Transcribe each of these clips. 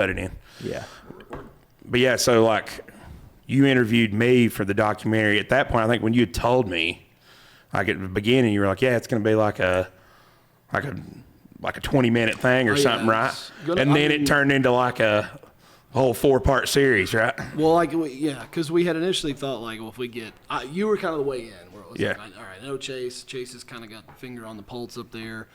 cut it in. Yeah. But yeah, so like you interviewed me for the documentary. At that point, I think when you had told me, like at the beginning, you were like, yeah, it's going to be like a 20-minute thing or something, right? And then it turned into like a whole 4-part series, right? Well, like, yeah, because we had initially thought, like, well, if we get, you were kind of the way in, where it was like, all right, I know Chase. Chase has kind of got the finger on the pulse up there.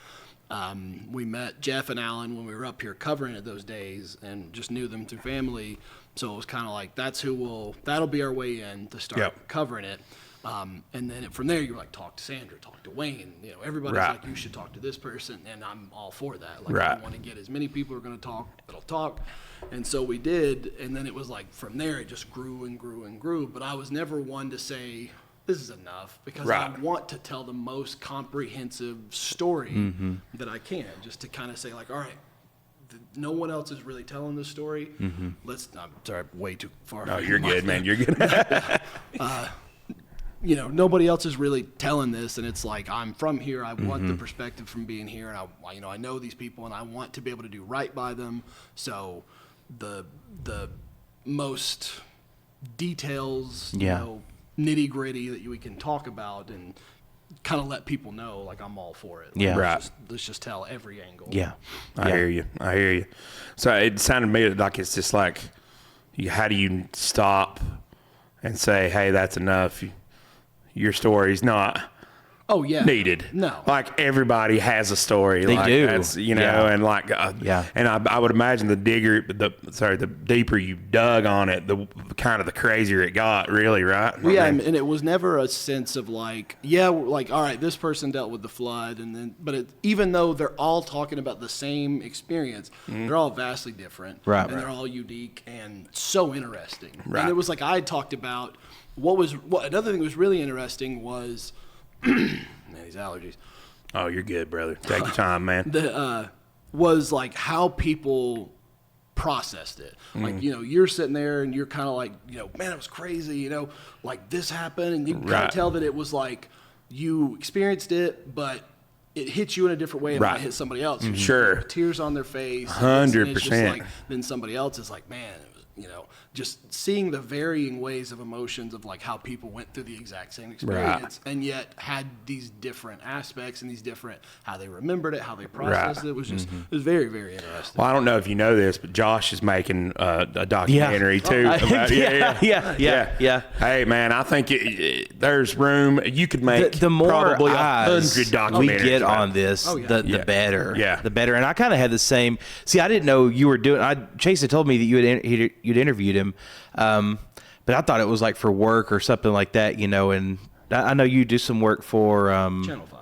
We met Jeff and Alan when we were up here covering it those days and just knew them through family. So it was kind of like, that'll be our way in to start covering it. And then from there, you're like, talk to Sandra, talk to Wayne. You know, everybody's like, you should talk to this person, and I'm all for that. Like, I want to get as many people who are going to talk that'll talk. And so we did, and then it was like, from there, it just grew and grew and grew. But I was never one to say, this is enough, because I want to tell the most comprehensive story that I can, just to kind of say, like, all right, no one else is really telling this story. I'm sorry, way too far. No, you're good, man. You're good. You know, nobody else is really telling this, and it's like, I'm from here. I want the perspective from being here, and I know these people, and I want to be able to do right by them. So the most details, you know, nitty gritty that we can talk about and kind of let people know, like, I'm all for it. Like, let's just tell every angle. Yeah. I hear you. So it sounded to me like it's just like, how do you stop and say, hey, that's enough? Your story's not needed. No. Like, everybody has a story. They like, do. That's, you know, and like, and I would imagine the deeper you dug on it, the kind of the crazier it got, really, right? And it was never a sense of like, like, all right, this person dealt with the flood, and then, but even though they're all talking about the same experience, they're all vastly different, and they're all unique and so interesting. And it was like, I had talked about another thing that was really interesting was, man, these allergies. Oh, you're good, brother. Take your time, man. Was like how people processed it. Like, you know, you're sitting there and you're kind of like, you know, man, it was crazy, you know, like this happened. And you can kind of tell that it was like you experienced it, but it hits you in a different way than it hit somebody else. Sure. Tears on their face. 100%. It's just like, then somebody else is like, man, it was, you know, just seeing the varying ways of emotions of like how people went through the exact same experience and yet had these different aspects and these different, how they remembered it, how they processed it. It was just, it was very, very interesting. Well, I don't know if you know this, but Josh is making a documentary too. About, yeah. Hey, man, I think there's room. You could make the more probably eyes 100 documentaries. We get on this, the better. Yeah, the better. And I kind of had the same. See, I didn't know you were doing. Chase had told me that you'd interviewed him, but I thought it was like for work or something like that, you know. And I know you do some work for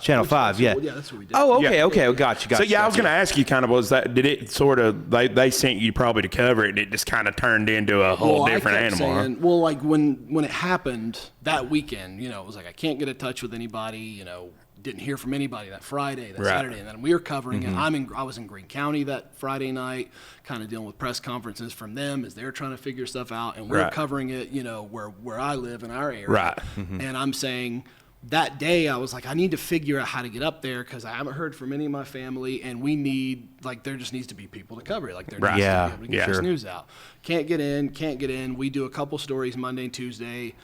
Channel 5. Yeah, that's what we did. Oh, okay. Got you. So I was going to ask you, kind of, did it sort of they sent you probably to cover it, and it just kind of turned into a whole different animal? Well, like when it happened that weekend, you know, it was like I can't get in touch with anybody, you know. Didn't hear from anybody that Friday, that Saturday, and then we were covering it. I was in Greene County that Friday night, kind of dealing with press conferences from them as they're trying to figure stuff out, and we're covering it, you know, where I live in our area. And I'm saying that day I was like, I need to figure out how to get up there because I haven't heard from any of my family, and we need, like, there just needs to be people to cover it. Like, there needs to be able to get this news out. Can't get in. We do a couple stories Monday and Tuesday.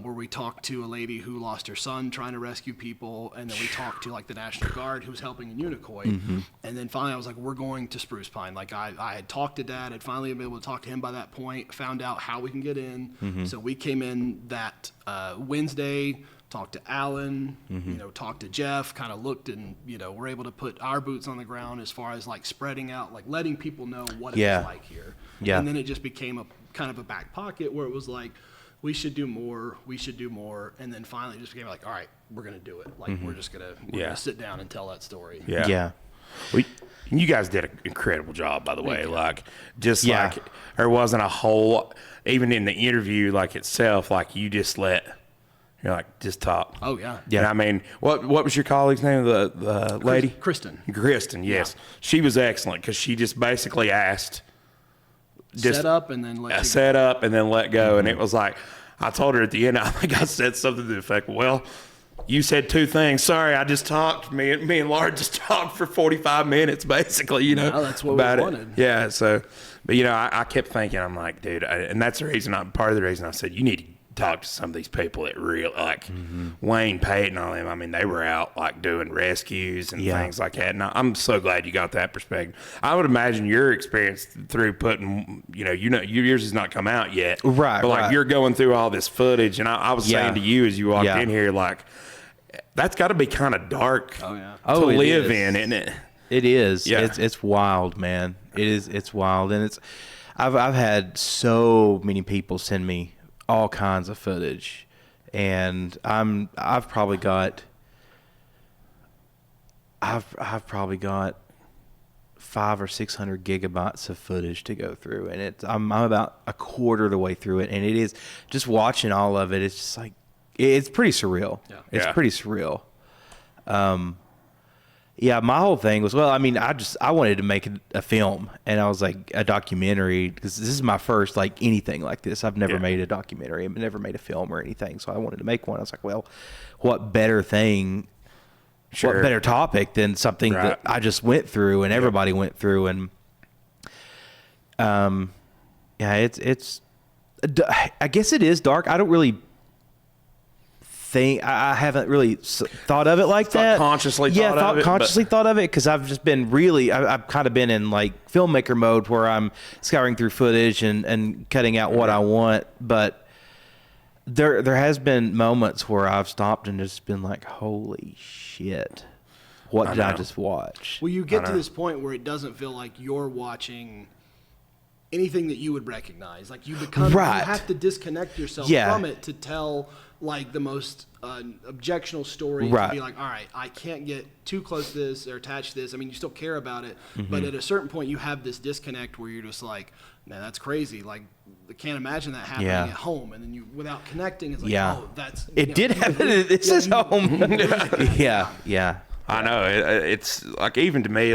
Where we talked to a lady who lost her son trying to rescue people, and then we talked to like the National Guard who's helping in Unicoi, and then finally I was like, we're going to Spruce Pine. Like I had talked to Dad, I'd finally been able to talk to him by that point, found out how we can get in. So we came in that Wednesday, talked to Alan, you know, talked to Jeff, kind of looked, and you know, we're able to put our boots on the ground as far as like spreading out, like letting people know what it's like here. And then it just became a kind of a back pocket where it was like, we should do more, and then finally it just became like, all right, we're going to do it. Like, we're just going to sit down and tell that story. Well, you guys did an incredible job, by the way. Like, just like, there wasn't a whole, even in the interview, like, itself, like, you just you're like, just talk. Oh, yeah. And I mean, what was your colleague's name, the lady? Kristen, yes. Yeah. She was excellent, because she just basically asked, set up and then let go. And it was like, I told her at the end, I think I said something to the effect, well, you said two things. Sorry, I just talked. Me and Laura just talked for 45 minutes, basically, you know. No, that's what about we wanted. Yeah, so, But, I kept thinking, I'm like, dude, and that's the reason, part of the reason I said, you need to talk to some of these people that Wayne Pate and all them. I mean, they were out doing rescues and things like that. And I'm so glad you got that perspective. I would imagine your experience through putting, yours has not come out yet. Right. But you're going through all this footage. And I was saying to you as you walked in here, that's got to be kind of dark to live in, isn't it? It is. Yeah. It's wild, man. It's wild. And I've had so many people send me all kinds of footage, and I've probably got 500 or 600 gigabytes of footage to go through, and I'm about a quarter of the way through it, and it is just watching all of it. It's just it's pretty surreal. Yeah. It's pretty surreal. Yeah, my whole thing was, I wanted to make a film, and I was like, a documentary, because this is my first, anything like this. I've never made a documentary. I've never made a film or anything, so I wanted to make one. I was like, well, what better thing, what better topic than something that I just went through and everybody went through, and it's I guess it is dark. I don't really I haven't really thought of it like that. Consciously thought of it because I've just been I've kind of been in filmmaker mode where I'm scouring through footage and cutting out what I want. But there has been moments where I've stopped and just been like, holy shit, what did I just watch? Well, you get to this point where it doesn't feel like you're watching anything that you would recognize. You become, you have to disconnect yourself from it to tell the most objectional story, to be all right, I can't get too close to this or attached to this. I mean, you still care about it, but at a certain point you have this disconnect where you're just like, man, that's crazy. I can't imagine that happening at home. And then you, without connecting, it's oh, that's... It did happen. This is home. Yeah. I know. It's even to me,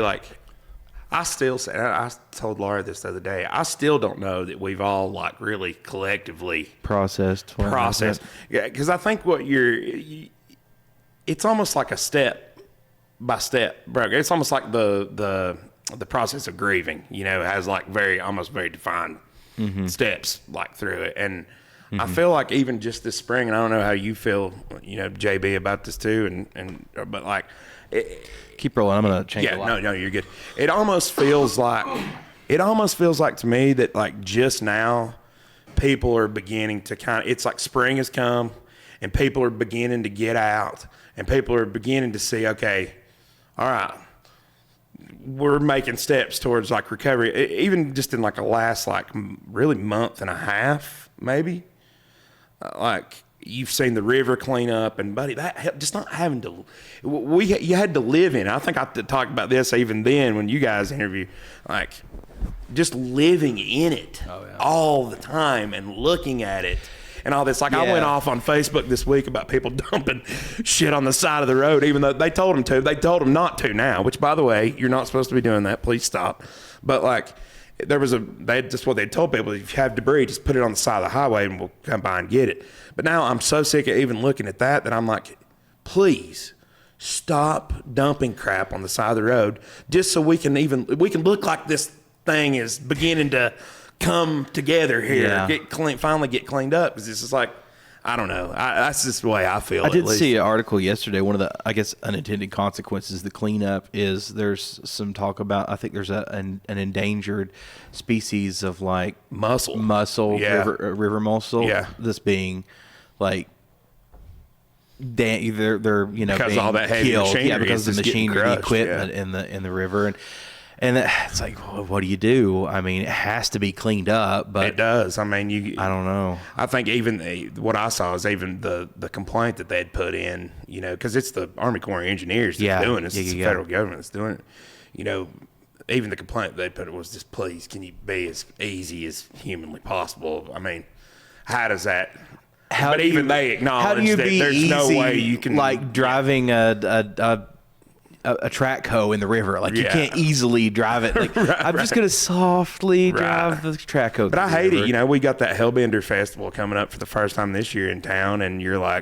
I still say, I told Laura this the other day, I still don't know that we've all really collectively processed. Yeah, because I think it's almost like a step by step, bro. It's almost like the process of grieving, it has almost very defined steps through it. And I feel like even just this spring, and I don't know how you feel, JB, about this too, but keep rolling. I'm gonna change. No, you're good. It almost feels like to me that just now people are beginning to it's like spring has come and people are beginning to get out and people are beginning to see, okay, all right, we're making steps towards recovery, even just in a last really month and a half, maybe. You've seen the river clean up, and buddy, that just not having to. You had to live in it. I think I talked about this even then when you guys interviewed, just living in it all the time and looking at it and all this. I went off on Facebook this week about people dumping shit on the side of the road, even though they told them to. They told them not to now, which, by the way, you're not supposed to be doing that. Please stop. But just what they told people, if you have debris, just put it on the side of the highway and we'll come by and get it. But now I'm so sick of even looking at that I'm like, please stop dumping crap on the side of the road just so we can look like this thing is beginning to come together here, finally get cleaned up. Because this is I don't know. That's just the way I feel. I did see an article yesterday. One of the, I guess, unintended consequences of the cleanup is there's some talk about, I think there's an endangered species of mussel, river mussel. Yeah. That's being they're because being all that heavy killed, machinery, because of the machinery, crushed, equipment in the river, and it's well, what do you do? I mean, it has to be cleaned up, but it does. I mean, I don't know. I think even what I saw is even the complaint that they had put in, because it's the Army Corps of Engineers that's doing it. It's the federal government that's doing it. Even the complaint they put was just, please, can you be as easy as humanly possible? I mean, how does that? But even they acknowledge that there's no way you can driving a track hoe in the river. You can't easily drive it. I'm just gonna softly drive the track hoe. But I hate it. We got that Hellbender Festival coming up for the first time this year in town, and you're I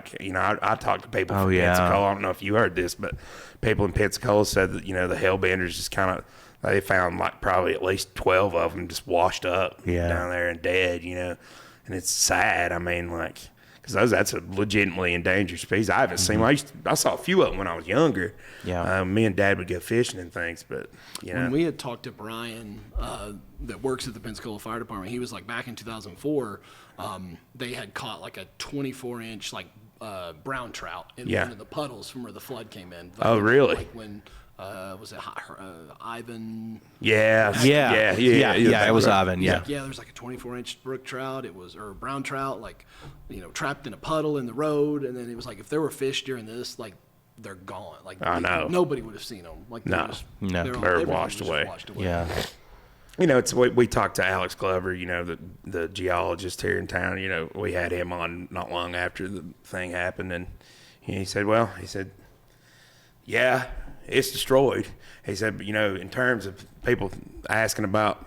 talked to people from Pensacola. I don't know if you heard this, but people in Pensacola said that the Hellbenders just kind of they found like probably at least 12 of them just washed up down there and dead, and it's sad. I mean, like, because that's a legitimately endangered species. I haven't seen them. I saw a few of them when I was younger. Yeah. Me and Dad would go fishing and things, but, When we had talked to Brian, that works at the Pensacola Fire Department, he was like, back in 2004, they had caught like a 24-inch, like, brown trout in one of the puddles from where the flood came in. Oh, really? Like when, was it Ivan? Yeah. It was Ivan. Yeah. Yeah, there's like a 24-inch brook trout. Or brown trout, like, trapped in a puddle in the road. And then it was like, if there were fish during this, like, they're gone. Like, I know. Nobody would have seen them. Like, they're washed away. Yeah. We talked to Alex Glover, the geologist here in town. We had him on not long after the thing happened, and he said, yeah, it's destroyed. He said, but, in terms of people asking about,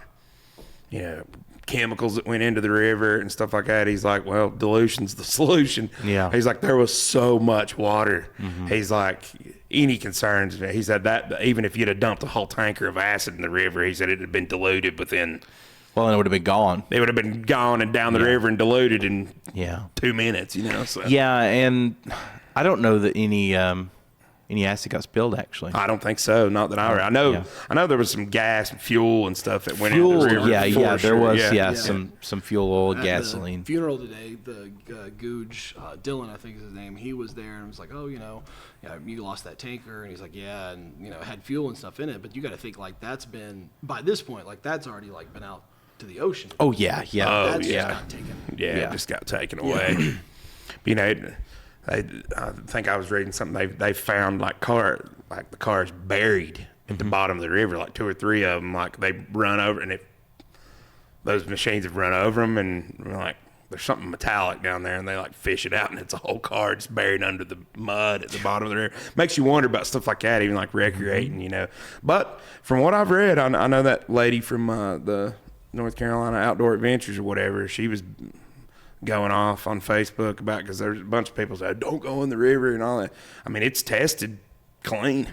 chemicals that went into the river and stuff like that, he's like, well, dilution's the solution. Yeah. He's like, there was so much water. He's like, any concerns, he said that even if you'd have dumped a whole tanker of acid in the river, he said it had been diluted within. Well, and it would have been gone. It would have been gone and down the river and diluted in 2 minutes, So. Yeah, and I don't know that any acid got spilled, actually. I don't think so. Not that I know. Yeah. I know there was some gas and fuel and stuff that went into the river. There was some fuel oil, gasoline. The funeral today, the Googe, Dylan, I think is his name, he was there and was like, oh, you lost that tanker, and he's like, yeah, and it had fuel and stuff in it, but you got to think like that's been, by this point, like that's already like been out to the ocean. Oh yeah, yeah. That's just got taken. It just got taken away. I think I was reading something. They found the cars buried at the bottom of the river, like 2 or 3 of them. Like they run over, and those machines have run over them, and like there's something metallic down there, and they like fish it out, and it's a whole car just buried under the mud at the bottom of the river. Makes you wonder about stuff like that, even like recreating, But from what I've read, I know that lady from the North Carolina Outdoor Adventures or whatever, she was going off on Facebook about, because there's a bunch of people said don't go in the river and all that. I mean, it's tested clean.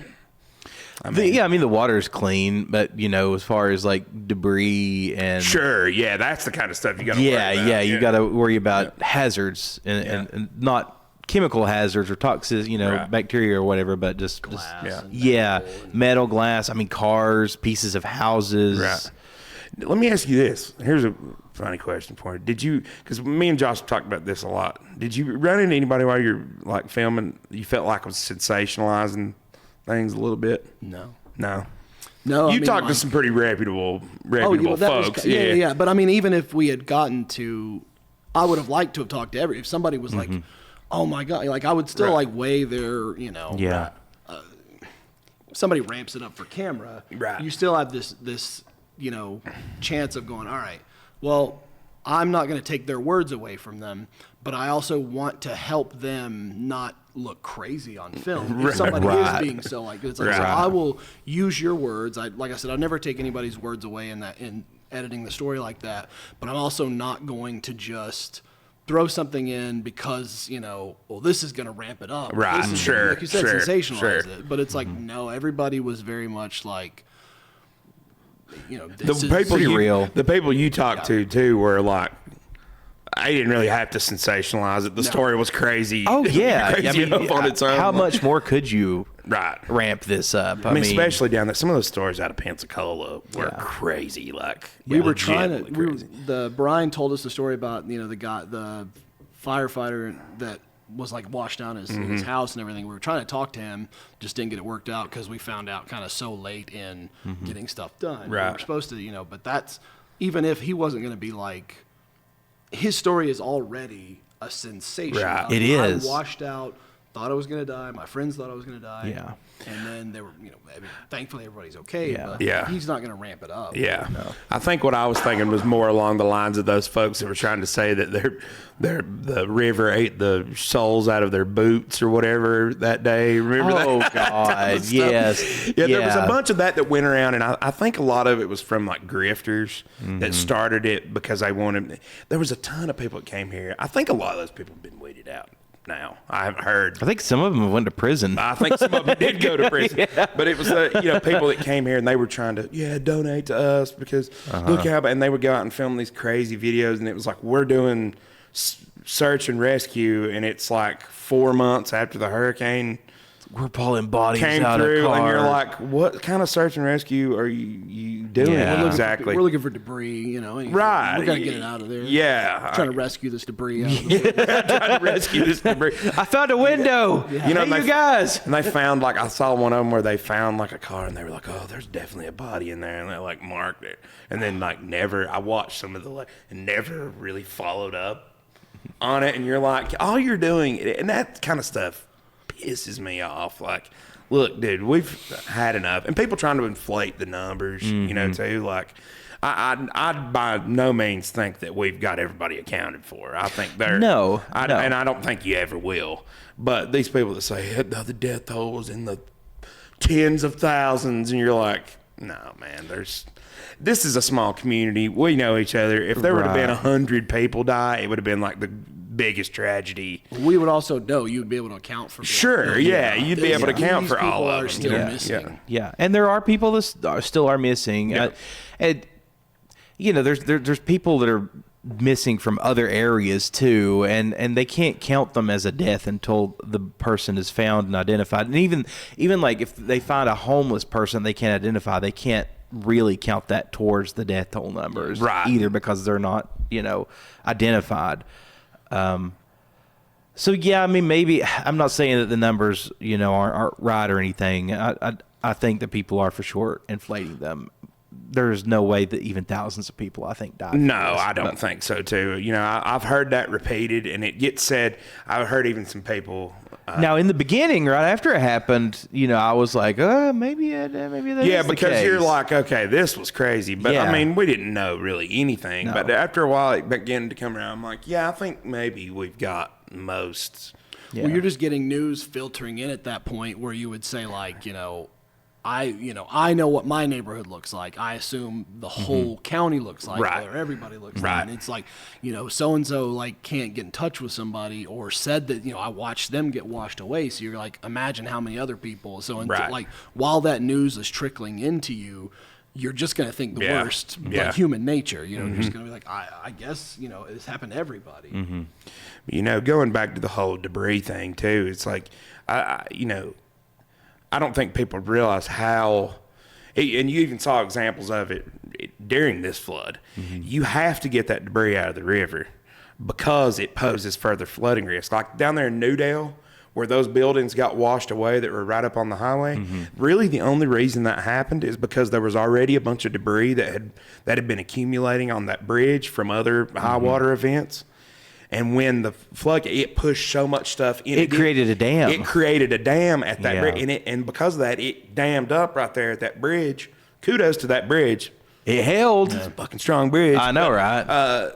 The water's clean, but as far as like debris and that's the kind of stuff you got to worry about. You got to worry about hazards and not chemical hazards or toxic, bacteria or whatever, but just metal, glass. I mean, cars, pieces of houses. Right. Let me ask you this. Here's a funny question for you. Because me and Josh talked about this a lot. Did you run into anybody while you're like filming, you felt like was sensationalizing things a little bit? No. You talked to some pretty reputable folks. But I mean, even if we had gotten to, I would have liked to have talked to if somebody was like, oh my God, like I would still like weigh their, somebody ramps it up for camera. Right. You still have this chance of going, all right, well, I'm not going to take their words away from them, but I also want to help them not look crazy on film. If somebody is being so like, it's like, so I will use your words. Like I said, I'll never take anybody's words away in editing the story like that, but I'm also not going to just throw something in because, this is going to ramp it up. Right. Like you said, sensationalize it. But it's like, no, everybody was very much like, the people you talked to too were like, I didn't really have to sensationalize it. The story was crazy. Oh yeah, crazy on its own. How much more could you ramp this up? I mean, especially down there. Some of those stories out of Pensacola were crazy. Like we were trying to. Brian told us the story about the firefighter that was like washed down his house and everything. We were trying to talk to him, just didn't get it worked out because we found out kind of so late in getting stuff done. Right. We were supposed to, but that's, even if he wasn't going to be like, his story is already a sensation. Right. It is. I washed out, thought I was going to die. My friends thought I was going to die. Yeah. And then they were, thankfully everybody's okay. Yeah. But he's not going to ramp it up. Yeah. No. I think what I was thinking was more along the lines of those folks that were trying to say that the river ate the soles out of their boots or whatever that day. Remember that? Oh, God. Yes. Yeah, there was a bunch of that went around, and I think a lot of it was from like grifters that started it because they wanted. There was a ton of people that came here. I think a lot of those people have been weeded out. now. I haven't heard. I think some of them went to prison. I think some of them did go to prison. But it was, people that came here and they were trying to, donate to us because look how, and they would go out and film these crazy videos. And it was like, we're doing search and rescue. And it's like 4 months after the hurricane. We're pulling bodies came out through, of cars. and you're like, what kind of search and rescue are you doing? Yeah. Exactly. We're looking for debris, anything. Right. We got to get it out of there. Yeah. Trying to rescue this debris out of the Trying to rescue this debris. I found a window. Yeah. Hey, you guys. And they found, I saw one of them where they found, a car, and they were like, oh, there's definitely a body in there. And they, marked it. And then, I watched some of and never really followed up on it. And you're like, all you're doing, and that kind of stuff pisses me off. Look, dude, we've had enough. And people trying to inflate the numbers, too. I by no means think that we've got everybody accounted for. I think they're... No. And I don't think you ever will. But these people that say, the death toll was in the tens of thousands, and you're like, no, man, this is a small community. We know each other. If there would have been 100 people die, it would have been the biggest tragedy. We would also know you'd be able to account for. Sure, you'd be able to account for all of them. Still missing. Yeah, and there are people that still are missing. Yeah. There's people that are missing from other areas too, and they can't count them as a death until the person is found and identified. And even if they find a homeless person they can't identify, they can't really count that towards the death toll numbers either, because they're not identified. Maybe I'm not saying that the numbers, aren't right or anything. I think that people are for sure inflating them. There's no way that even thousands of people, I think, died. No, I don't think so too. I've heard that repeated, and it gets said. I've heard even some people. Now, in the beginning, right after it happened, I was like, maybe that is the case. You're like, okay, this was crazy. But, we didn't know really anything. No. But after a while, it began to come around. I'm like, I think maybe we've got most. Yeah. Well, you're just getting news filtering in at that point where you would say, I know what my neighborhood looks like. I assume the whole county looks like, or everybody looks like. And it's like, so-and-so can't get in touch with somebody, or said that, I watched them get washed away. So you're like, imagine how many other people. So while that news is trickling into you, you're just going to think the worst, like human nature. You're just going to be like, I guess, it's happened to everybody. Mm-hmm. Going back to the whole debris thing too, it's like, I don't think people realize how, and you even saw examples of it during this flood. Mm-hmm. You have to get that debris out of the river because it poses further flooding risk. Like down there in Newdale, where those buildings got washed away that were right up on the highway, really the only reason that happened is because there was already a bunch of debris that had been accumulating on that bridge from other high water events. And when the flood, it pushed so much stuff in. It created a dam. It created a dam at that bridge. And because of that, it dammed up right there at that bridge. Kudos to that bridge. It held. It's a fucking strong bridge. I know, right?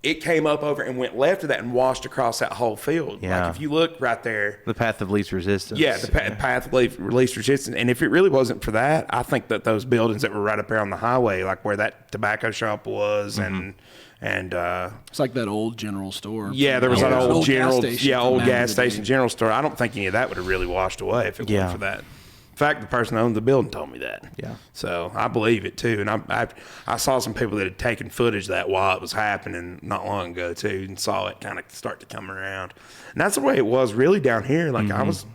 It came up over and went left of that and washed across that whole field. Yeah. If you look right there. The path of least resistance. Yeah, the path of least resistance. And if it really wasn't for that, I think that those buildings that were right up there on the highway, like where that tobacco shop was and it's like that old general store. Yeah, there was that old general, old gas station general store. I don't think any of that would have really washed away if it wasn't for that. In fact, the person that owned the building told me that. Yeah. So I believe it too. And I saw some people that had taken footage of that while it was happening not long ago too, and saw it kind of start to come around. And that's the way it was really down here. I was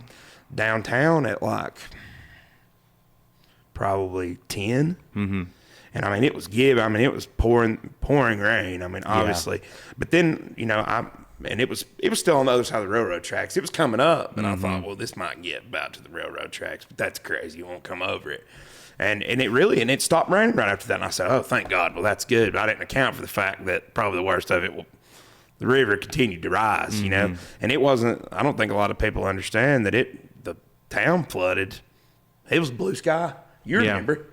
downtown at probably 10. Mm-hmm. And it was it was pouring rain. Obviously, but then and it was still on the other side of the railroad tracks. It was coming up, and I thought, well, this might get about to the railroad tracks, but that's crazy. You won't come over it. And it stopped raining right after that. And I said, oh, thank God. Well, that's good. But I didn't account for the fact that probably the worst of it, the river continued to rise. And it wasn't. I don't think a lot of people understand that the town flooded. It was blue sky. You remember?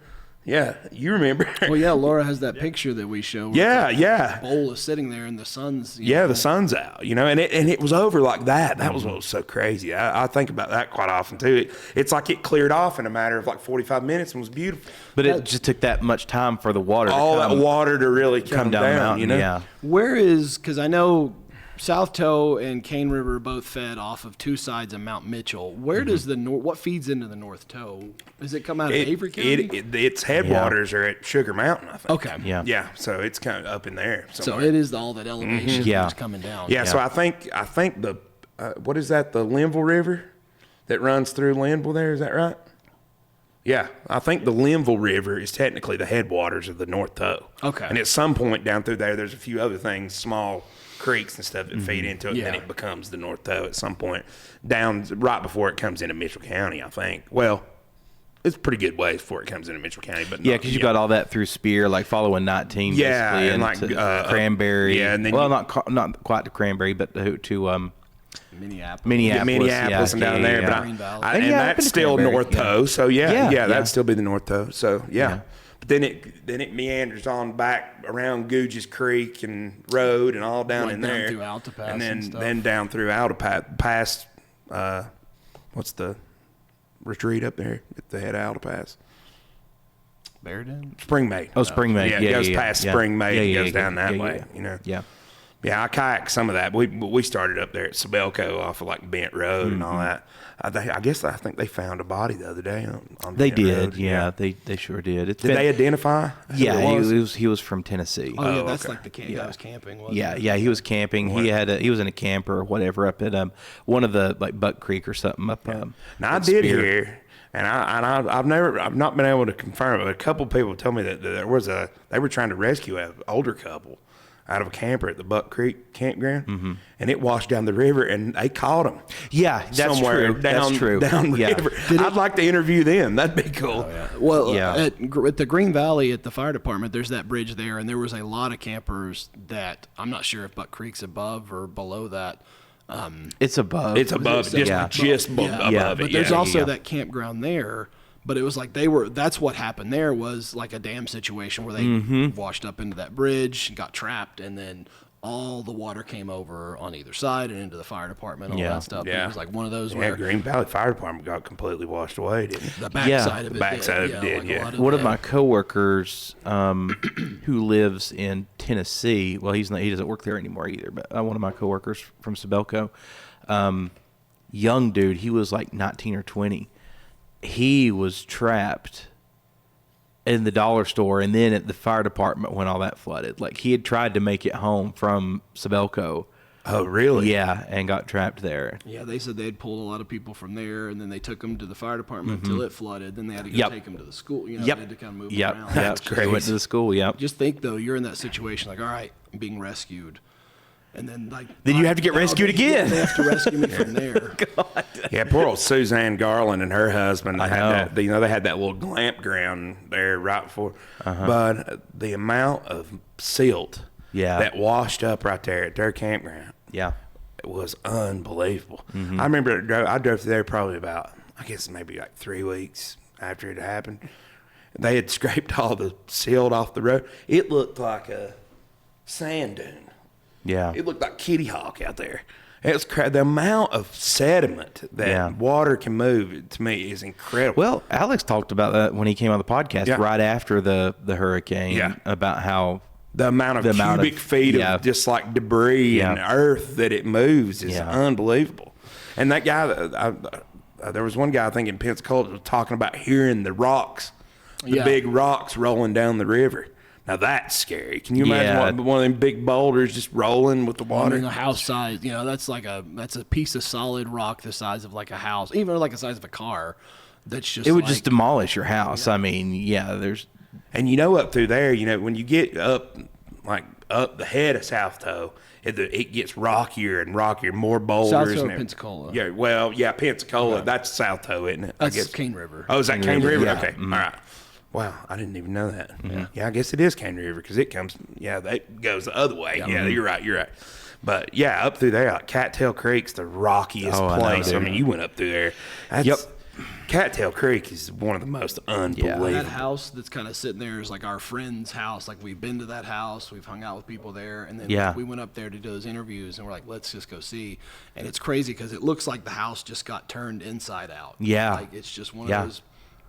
Yeah, you remember. Well, yeah, Laura has that picture that we show. Yeah. The bowl is sitting there and the sun's. The sun's out, and it was over like that. That was what was so crazy. I think about that quite often too. It's like it cleared off in a matter of 45 minutes and was beautiful. But it just took that much time for the water that water to really come down. Yeah. Where is, because I know South Toe and Cane River both fed off of two sides of Mount Mitchell. Where does what feeds into the North Toe? Does it come out of Avery County? Its headwaters are at Sugar Mountain, I think. Okay. Yeah. So it's kind of up in there somewhere. So it is all that elevation that's coming down. Yeah. So I think the what is that? The Linville River that runs through Linville. There is that right? Yeah, I think the Linville River is technically the headwaters of the North Toe. Okay. And at some point down through there's a few other things, small creeks and stuff that feed into it, and then it becomes the North Toe at some point, down right before it comes into Mitchell County, I think. Well, it's a pretty good ways before it comes into Mitchell County. But yeah, because you got all that through Spear, like following 19, basically, and like Cranberry. Yeah, and then not quite to Cranberry, but to Minneapolis and down there, but Green Valley. and that's still North Toe. So that'd still be the North Toe. So Yeah. But then it meanders on back around Googe's Creek and Road and all down in there, through Alta Pass and stuff. then down through Alta Pass, past what's the retreat up there at the head of Alta Pass? Bearden? Springmaid. Oh, Springmaid. Yeah, it goes past Springmaid and goes down that way. You know. Yeah. Yeah, I kayaked some of that. We started up there at Sabelco off of like Bent Road and all that. I think they found a body the other day on They Bent did. Road. Yeah, they sure did. Did they identify? Yeah, he was from Tennessee. Oh, yeah, that's okay. like the guy was camping, wasn't Yeah, it? yeah, he was camping. He was in a camper or whatever up at one of the like Buck Creek or something up. Now I did hear, and I've not been able to confirm it, but a couple people told me that they were trying to rescue an older couple out of a camper at the Buck Creek campground, and it washed down the river, and they caught them. Yeah, that's true. That's true. Down river. I'd like to interview them. That'd be cool. Oh, yeah. Well, at the Green Valley at the fire department, there's that bridge there, and there was a lot of campers that I'm not sure if Buck Creek's above or below that. It's above. It's above. Just above it. But there's also that campground there. But it was like that's what happened there was like a dam situation where they washed up into that bridge, got trapped, and then all the water came over on either side and into the fire department, all that stuff. Yeah. It was like one of those where where Green Valley Fire Department got completely washed away, didn't it? the backside of it. The backside of it did, yeah. One of my coworkers who lives in Tennessee, well, he doesn't work there anymore either, but one of my coworkers from Sabelco, young dude, he was like 19 or 20. He was trapped in the dollar store and then at the fire department when all that flooded. Like he had tried to make it home from Sabelco. Oh, really? Yeah, and got trapped there. Yeah, they said they had pulled a lot of people from there, and then they took them to the fire department until it flooded. Then they had to go take them to the school. You know, they had to kind of move them around. That's crazy. They went to the school, Just think, though, you're in that situation, like, all right, I'm being rescued. And then, you have to get rescued again. They have to rescue me from there. God. Yeah, poor old Suzanne Garland and her husband. They had that little glamp ground there right before. But the amount of silt that washed up right there at their campground, it was unbelievable. I remember I drove through there probably about, I guess maybe like 3 weeks after it happened. They had scraped all the silt off the road. It looked like a sand dune. Yeah. It looked like Kitty Hawk out there. It was the amount of sediment that water can move, to me, is incredible. Well, Alex talked about that when he came on the podcast right after the hurricane about how the amount of cubic feet of just like debris and earth that it moves is unbelievable. And that guy, there was one guy I think in Pensacola was talking about hearing the rocks, the big rocks rolling down the river. Now that's scary. Can you imagine one of them big boulders just rolling with the water? I mean, a house size, that's a piece of solid rock the size of like a house, even like the size of a car. That's just it would just demolish your house. I mean, there's and up through there, when you get up the head of South Toe, it gets rockier and rockier, more boulders. South Toe, Pensacola. Yeah, Pensacola. Okay. That's South Toe, isn't it? That's Cane River. Oh, is that Cane River? Yeah. Okay, all right. Wow, I didn't even know that. Yeah, I guess it is Cane River because it comes. Yeah, that goes the other way. Yeah, you're right. But yeah, up through there, like Cattail Creek's the rockiest place. I mean, you went up through there. Cattail Creek is one of the most unbelievable. That house that's kind of sitting there is like our friend's house. Like we've been to that house, we've hung out with people there, and then we went up there to do those interviews, and we're like, let's just go see. And it's crazy because it looks like the house just got turned inside out. Yeah, like it's just one of those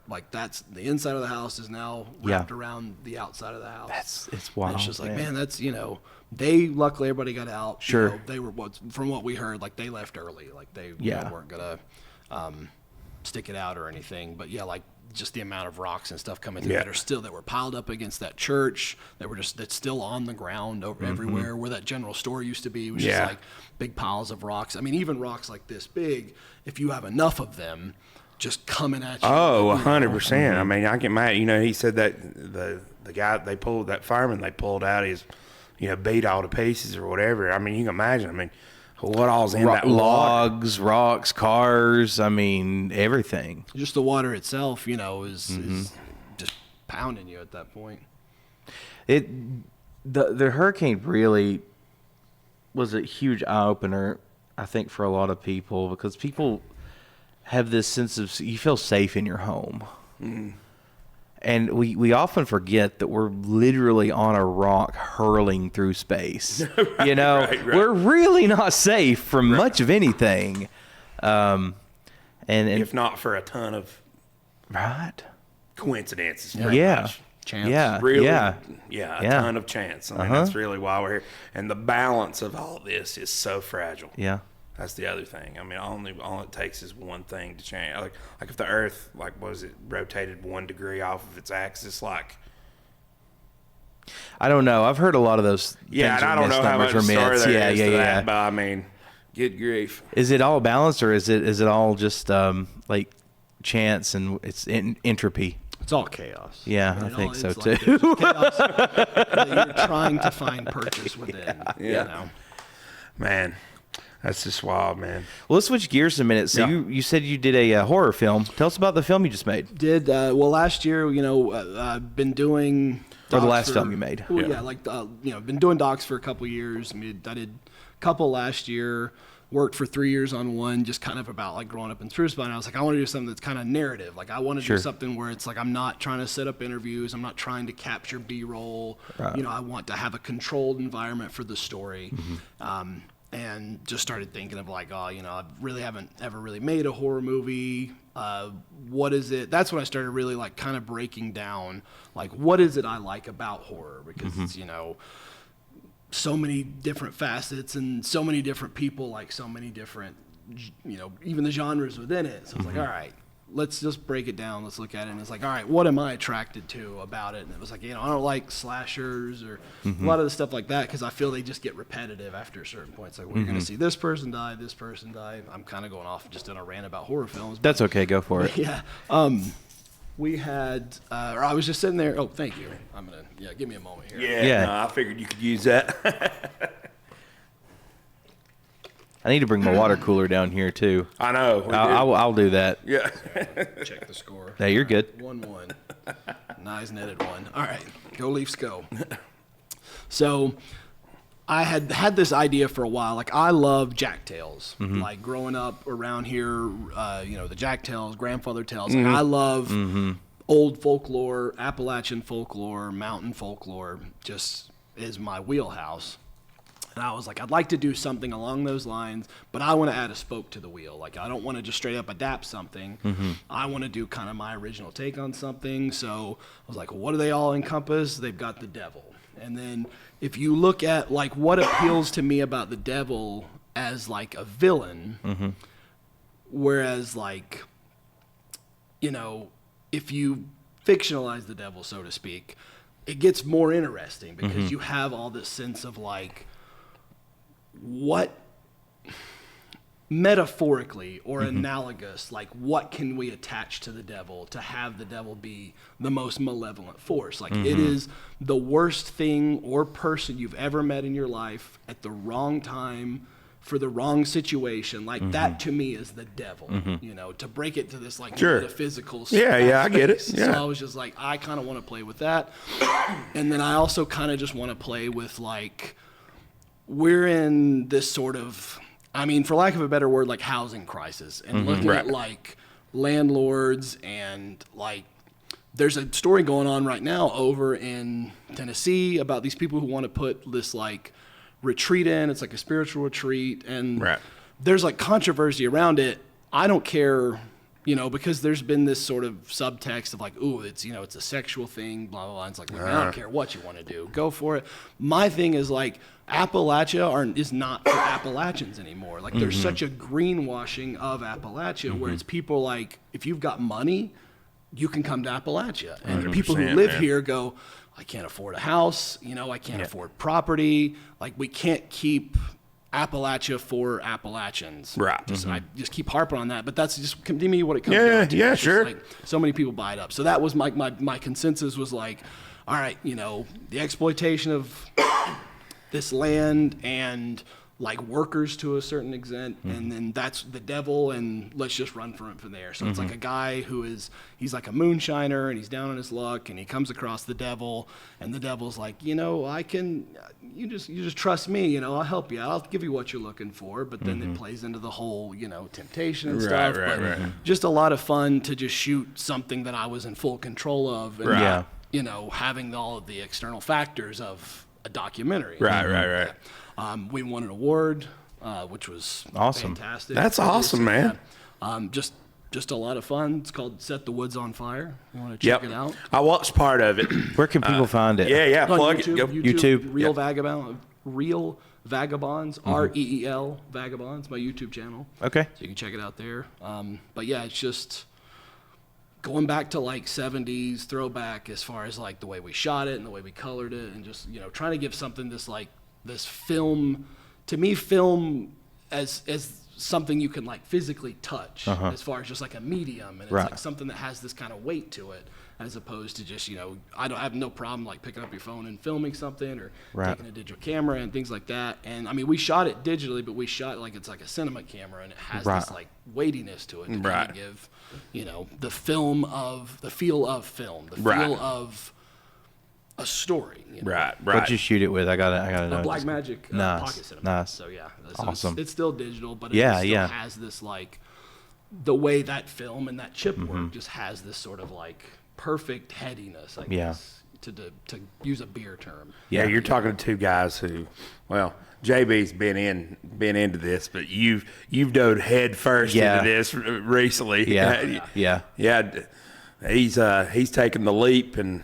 Like that's the inside of the house is now wrapped around the outside of the house. It's wild. And it's just like, man, that's, they luckily everybody got out. Sure. They were from what we heard, like they left early. Like they weren't gonna stick it out or anything. But yeah, like just the amount of rocks and stuff coming through that were piled up against that church that's still on the ground over everywhere where that general store used to be. It was just like big piles of rocks. I mean, even rocks like this big, if you have enough of them just coming at you. Oh, 100%. I mean, I get mad. He said that the guy they pulled out his, beat all to pieces or whatever. I mean, you can imagine. I mean, what all's in that logs, rocks, cars. I mean, everything. Just the water itself, is just pounding you at that point. The hurricane really was a huge eye opener, I think, for a lot of people, because people have this sense of you feel safe in your home. And we often forget that we're literally on a rock hurling through space. Right. We're really not safe from much of anything. And if not for a ton of coincidences. Chance. Really, a ton of chance. I mean, that's really why we're here. And the balance of all this is so fragile. Yeah. That's the other thing. I mean, all it takes is one thing to change. Like if the Earth, rotated 1 degree off of its axis, I don't know. I've heard a lot of those. Yeah, and I don't know how much story there is to that, but I mean, good grief. Is it all balanced, or is it all just chance and it's entropy? It's all chaos. Yeah, I think so too. Chaos that you're trying to find purchase within. Yeah. Man. That's just wild, man. Well, let's switch gears a minute. So you said you did a horror film. Tell us about the film you just made. Last year, I've been doing or the last film you made. Well, been doing docs for a couple years. I did a couple last year. Worked for 3 years on one, just kind of about growing up in Spruce Pine. I was like, I want to do something that's kind of narrative. I want to do something where it's I'm not trying to set up interviews. I'm not trying to capture B-roll. Right. I want to have a controlled environment for the story. And just started thinking of I really haven't ever really made a horror movie. What is it? That's when I started really kind of breaking down, what is it I like about horror? Because it's, so many different facets and so many different people, so many different, even the genres within it. So I was all right, let's just break it down. Let's look at it. And it's all right, what am I attracted to about it? And it was I don't like slashers or a lot of the stuff like that, because I feel they just get repetitive after a certain point. It's we're going to see this person die, this person die. I'm kind of going off just in a rant about horror films. That's okay. Go for it. Yeah. We had, or I was just sitting there. Oh, thank you. I'm going to, give me a moment here. Yeah. No, I figured you could use that. I need to bring my water cooler down here too. I know. I'll do that. Yeah. Check the score. Hey, you're good. 1-1. Nice netted one. All right. Go Leafs go. So I had this idea for a while. I love jacktails. Growing up around here, the jacktails, grandfather tales. I love old folklore, Appalachian folklore, mountain folklore. Just is my wheelhouse. And I was I'd like to do something along those lines, but I want to add a spoke to the wheel. I don't want to just straight up adapt something. I want to do kind of my original take on something. So I was what do they all encompass? They've got the devil. And then if you look at what appeals to me about the devil as a villain, whereas if you fictionalize the devil, so to speak, it gets more interesting because you have all this sense of what metaphorically or analogous, what can we attach to the devil to have the devil be the most malevolent force? It is the worst thing or person you've ever met in your life at the wrong time for the wrong situation. That to me is the devil, to break it to this metaphysical stuff. Yeah, I get it. Yeah. So I was just I kind of want to play with that. And then I also kind of just want to play with we're in this sort of, for lack of a better word, housing crisis, and looking at landlords and there's a story going on right now over in Tennessee about these people who want to put this retreat in. It's a spiritual retreat, and there's controversy around it. I don't care You know, because there's been this sort of subtext of like, ooh, it's, you know, it's a sexual thing, blah, blah, blah. It's like, I don't care what you want to do. Go for it. My thing is like, Appalachia is not for Appalachians anymore. Like, there's such a greenwashing of Appalachia where it's people like, if you've got money, you can come to Appalachia. And the people who live here go, I can't afford a house, you know, I can't afford property. Like, we can't keep Appalachia for Appalachians. Right. I just keep harping on that, but that's just to me what it comes down to. Yeah, sure. Like, so many people buy it up. So that was my consensus was like, all right, you know, the exploitation of this land and like workers to a certain extent, and then that's the devil, and let's just run from there. So it's like a guy he's like a moonshiner, and he's down on his luck, and he comes across the devil, and the devil's like, you know, you just trust me, you know, I'll help you, I'll give you what you're looking for. But then it plays into the whole, you know, temptation and stuff. Just a lot of fun to just shoot something that I was in full control of, and you know, having all of the external factors of a documentary. Right. We won an award, which was awesome. Fantastic. That's awesome, man. Just a lot of fun. It's called Set the Woods on Fire. You want to check it out? I watched part of it. Where can people find it? Yeah. Plug YouTube. Real Vagabonds, REEL Vagabonds, my YouTube channel. Okay. So you can check it out there. But yeah, it's just going back to like 70s throwback as far as like the way we shot it and the way we colored it, and just, you know, trying to give something this film, to me, film as something you can like physically touch, as far as just like a medium, and it's like something that has this kind of weight to it, as opposed to just, you know, I have no problem like picking up your phone and filming something, or taking a digital camera and things like that. And I mean, we shot it digitally, but we shot like it's like a cinema camera, and it has this like weightiness to it to kind of give, you know, the feel of film, the feel of a story. You know? Right. What'd you shoot it with? I gotta know. Black Magic Pocket Cinema. Nice. So yeah, awesome. It's still digital, but it still has this like, the way that film and that chip work just has this sort of like perfect headiness, I guess, to use a beer term. Yeah, you're talking to two guys who, well, JB's been into this, but you've dove head first into this recently. Yeah. He's taken the leap and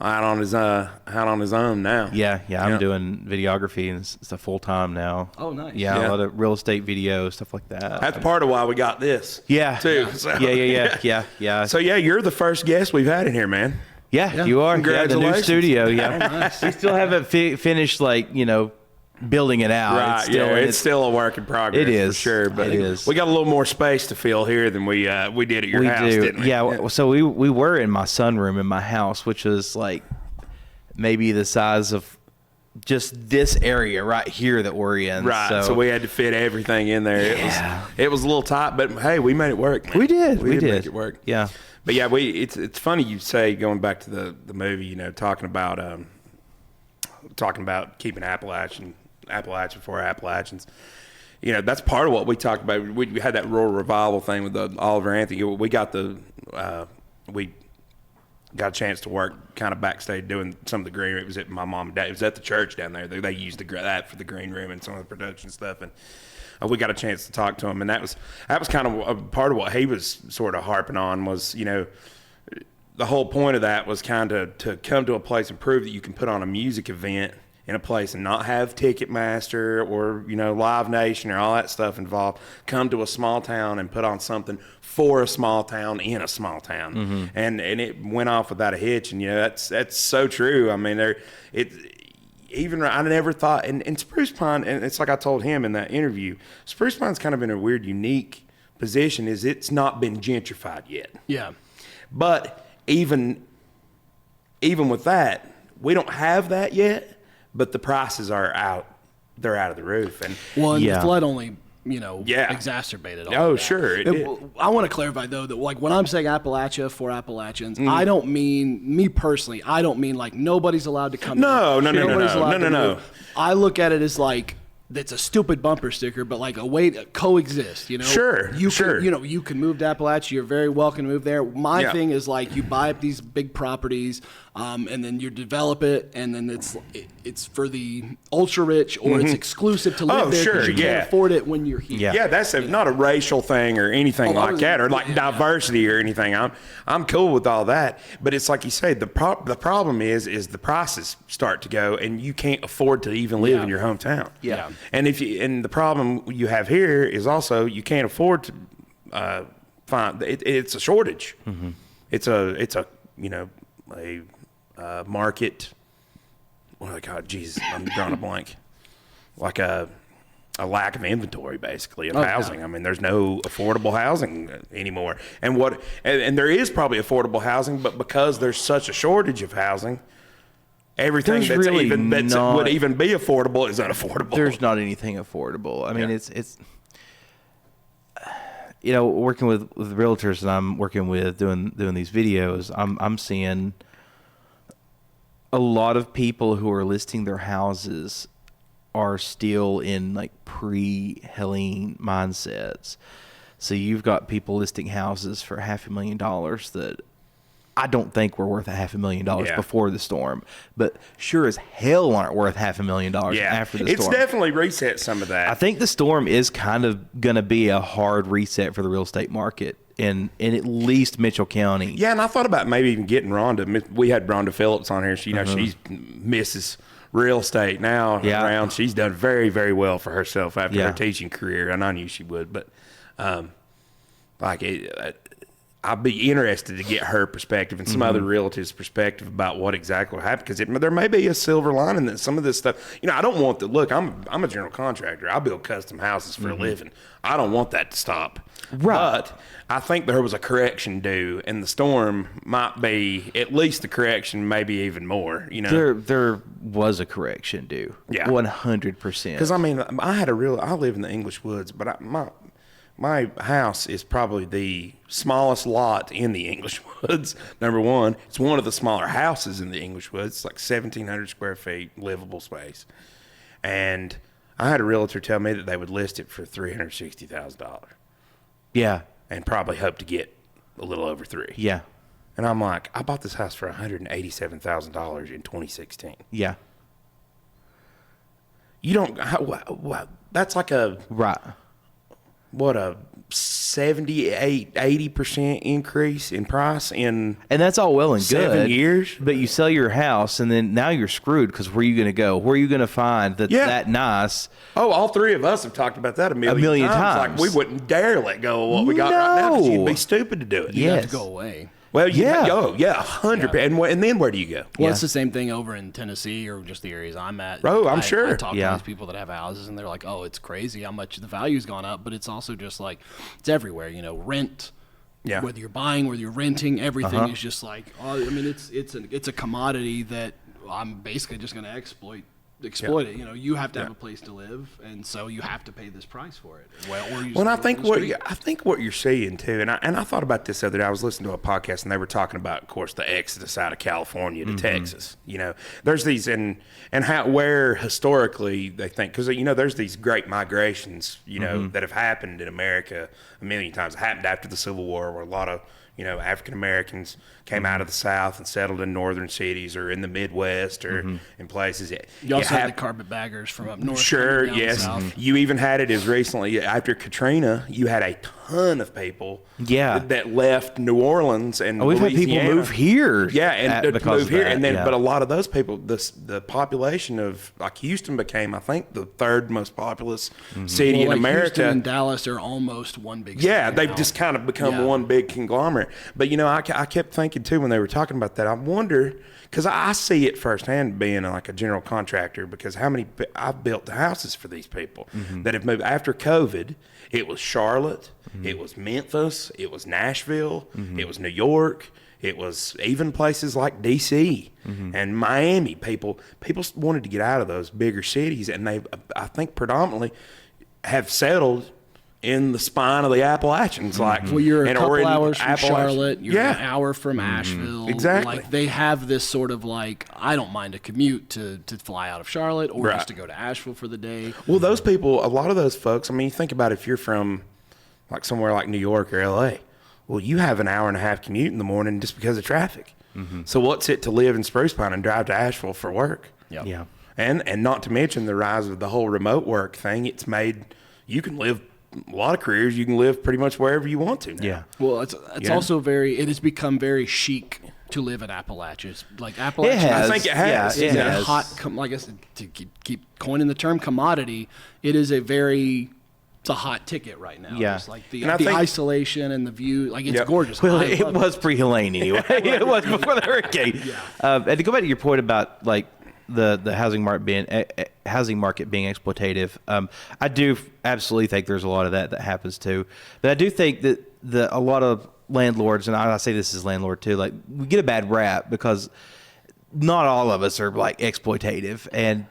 out on his own now. Yeah. I'm doing videography, and it's a full time now. Oh, nice. Yeah, a lot of real estate video, stuff like that. That's part of why we got this. Yeah. Too. Yeah. So, Yeah. So you're the first guest we've had in here, man. Yeah, you are. Congratulations. The new studio. Yeah. Nice. We still haven't finished, like, you know, building it out. Right. It's still a work in progress. It is for sure, but it is. We got a little more space to fill here than we did at your house, didn't we? Yeah. So we were in my sunroom in my house, which was like maybe the size of just this area right here that we're in. Right. So we had to fit everything in there. It was a little tight, but hey, we made it work, man. We did make it work. Yeah. But yeah, it's funny you say, going back to the movie, you know, talking about keeping Appalachia for Appalachians. You know, that's part of what we talked about. We had that rural revival thing with the Oliver Anthony. We got we got a chance to work kind of backstage doing some of the green room. It was at my mom and dad. It was at the church down there. They used that for the green room and some of the production stuff. And we got a chance to talk to him. And that was kind of a part of what he was sort of harping on was, you know, the whole point of that was kind of to come to a place and prove that you can put on a music event in a place and not have Ticketmaster or, you know, Live Nation or all that stuff involved. Come to a small town and put on something for a small town in a small town. And it went off without a hitch. And, you know, that's so true. I mean, I never thought, and Spruce Pine, and it's like I told him in that interview, Spruce Pine's kind of in a weird, unique position, is it's not been gentrified yet. Yeah. But even with that, we don't have that yet, but the prices are out. They're out of the roof. And the flood only, you know, exacerbated all of that. Sure. I want to clarify, though, that like when I'm saying Appalachia for Appalachians, I don't mean, me personally, I don't mean like nobody's allowed to come in. No. I look at it as like, that's a stupid bumper sticker, but like a way to coexist, you know? Sure, Can, you know, you can move to Appalachia. You're very welcome to move there. My thing is like you buy up these big properties, and then you develop it, and then it's for the ultra rich, or it's exclusive to live there because you can't afford it when you're here. Yeah, that's not a racial thing or anything like that, or like diversity or anything. I'm cool with all that, but it's like you say, the problem is the prices start to go, and you can't afford to even live in your hometown. Yeah. And the problem you have here is also you can't afford to find it's a shortage. Mm-hmm. It's a market. Oh God, Jesus, I'm drawing a blank. Like a lack of inventory, basically, of housing. I mean, there's no affordable housing anymore, and there is probably affordable housing, but because there's such a shortage of housing, everything that would even be affordable is unaffordable. There's not anything affordable. I mean, it's working with realtors, and I'm working with doing these videos. I'm seeing a lot of people who are listing their houses are still in like pre-Helene mindsets. So you've got people listing houses for $500,000 that I don't think were worth $500,000 before the storm, but sure as hell aren't worth $500,000 after the storm. It's definitely reset some of that. I think the storm is kind of going to be a hard reset for the real estate market in at least Mitchell County. Yeah, and I thought about maybe even getting Rhonda. We had Rhonda Phillips on here. She, she's Mrs. Real Estate now around. She's done very, very well for herself after her teaching career, and I knew she would. But I'd be interested to get her perspective and some other realtors' perspective about what exactly happened, because there may be a silver lining that some of this stuff. I don't want to look. I'm a general contractor. I build custom houses for a living. I don't want that to stop. Right. But I think there was a correction due, and the storm might be at least a correction, maybe even more. There was a correction due. Yeah, 100%. Because I live in the English Woods, but my house is probably the smallest lot in the English Woods. Number one, it's one of the smaller houses in the English Woods. It's like 1,700 square feet, livable space. And I had a realtor tell me that they would list it for $360,000. Yeah. And probably hope to get a little over $3 million. Yeah. And I'm like, I bought this house for $187,000 in 2016. Yeah. You don't, that's like a... Right. What, a 80% increase in price in, and that's all well and good, 7 years. But you sell your house, and then now you're screwed, because where are you going to go? Where are you going to find that nice? Oh, all three of us have talked about that a million times. Like, we wouldn't dare let go of what we got right now, because you'd be stupid to do it. You have to go away. Well, 100%. And then where do you go? Well, it's the same thing over in Tennessee or just the areas I'm at. Oh, I'm sure. I talk to these people that have houses, and they're like, oh, it's crazy how much the value's gone up, but it's also just like, it's everywhere, rent. Yeah. Whether you're buying, whether you're renting, everything is just like, it's a commodity that I'm basically just going to exploit it. You have to have a place to live, and so you have to pay this price for it. I think what you're seeing too, and I thought about this the other day. I was listening to a podcast, and they were talking about, of course, the exodus out of California to Texas. There's these and where historically they think, because there's these great migrations that have happened in America a million times. It happened after the Civil War, where a lot of African Americans came out of the South and settled in northern cities or in the Midwest or in places. You also had the carpetbaggers from up north. Sure, yes. You even had it as recently after Katrina. You had a ton of people that left New Orleans and we've Louisiana. Had people move here. Yeah, and move here. And then, but a lot of those people, the population of, like, Houston became, I think, the third most populous city in America. Houston and Dallas are almost one big city. Yeah, they've just kind of become one big conglomerate. But, I kept thinking, too, when they were talking about that, I wonder, because I see it firsthand being like a general contractor, because I've built the houses for these people that have moved. After COVID, it was Charlotte, it was Memphis, it was Nashville, it was New York, it was even places like D.C. And Miami. People wanted to get out of those bigger cities, and I think predominantly have settled in the spine of the Appalachians. Like, well, you're a couple hours from Appalachia. Charlotte. You're an hour from Asheville. Exactly. Like, they have this sort of like, I don't mind a commute to fly out of Charlotte or just to go to Asheville for the day. Well, those people, a lot of those folks, I mean, you think about if you're from like somewhere like New York or LA, well, you have an hour and a half commute in the morning just because of traffic. So what's it to live in Spruce Pine and drive to Asheville for work? Yep. Yeah. And not to mention the rise of the whole remote work thing. It's made, you can live a lot of careers, you can live pretty much wherever you want to now. Yeah. Well, it's also it has become very chic to live in Appalachia. Like Appalachia, It has. I think it has. Yeah, it is a has. hot, like I said, to keep coining the term commodity, it is it's a hot ticket right now. Yeah. It's like the think- isolation and the view, like it's gorgeous. Well, I it love was pre-Helene anyway. It was before the hurricane. And to go back to your point about like the housing market being exploitative, I do absolutely think there's a lot of that happens too. But I do think that a lot of landlords, and I say this as landlord too, like we get a bad rap because not all of us are like exploitative, and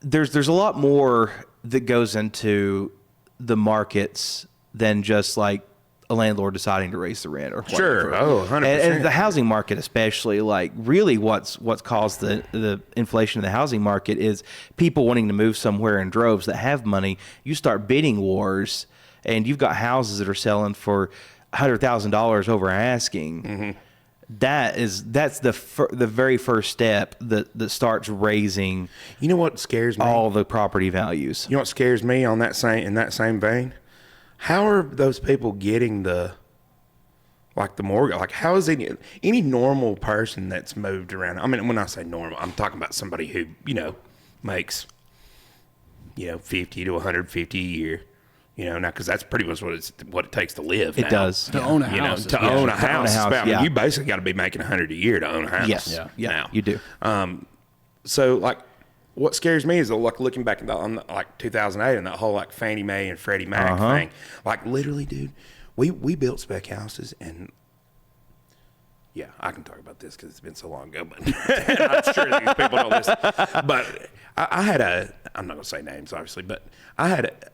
there's a lot more that goes into the markets than just like a landlord deciding to raise the rent or whatever. Sure. Oh, 100%. And the housing market especially, like really what's caused the inflation of the housing market is people wanting to move somewhere in droves that have money. You start bidding wars, and you've got houses that are selling for $100,000 over asking. That's the very first step that starts raising. You know what scares me? All the property values. You know what scares me in that same vein? How are those people getting the mortgage? Like, how is any normal person that's moved around? I mean, when I say normal, I'm talking about somebody who, makes, 50 to 150 a year. Now, because that's pretty much what it takes to live. It does. To own a house. To own a house. I mean, yeah. you basically got to be making 100 a year to own a house. Yes. Yeah. Now. You do. So, like, what scares me is like looking back on like 2008 and that whole like Fannie Mae and Freddie Mac thing. Like, literally, dude, we built spec houses, and yeah, I can talk about this because it's been so long ago, but I'm sure these people don't listen. But I had I'm not going to say names, obviously, but I had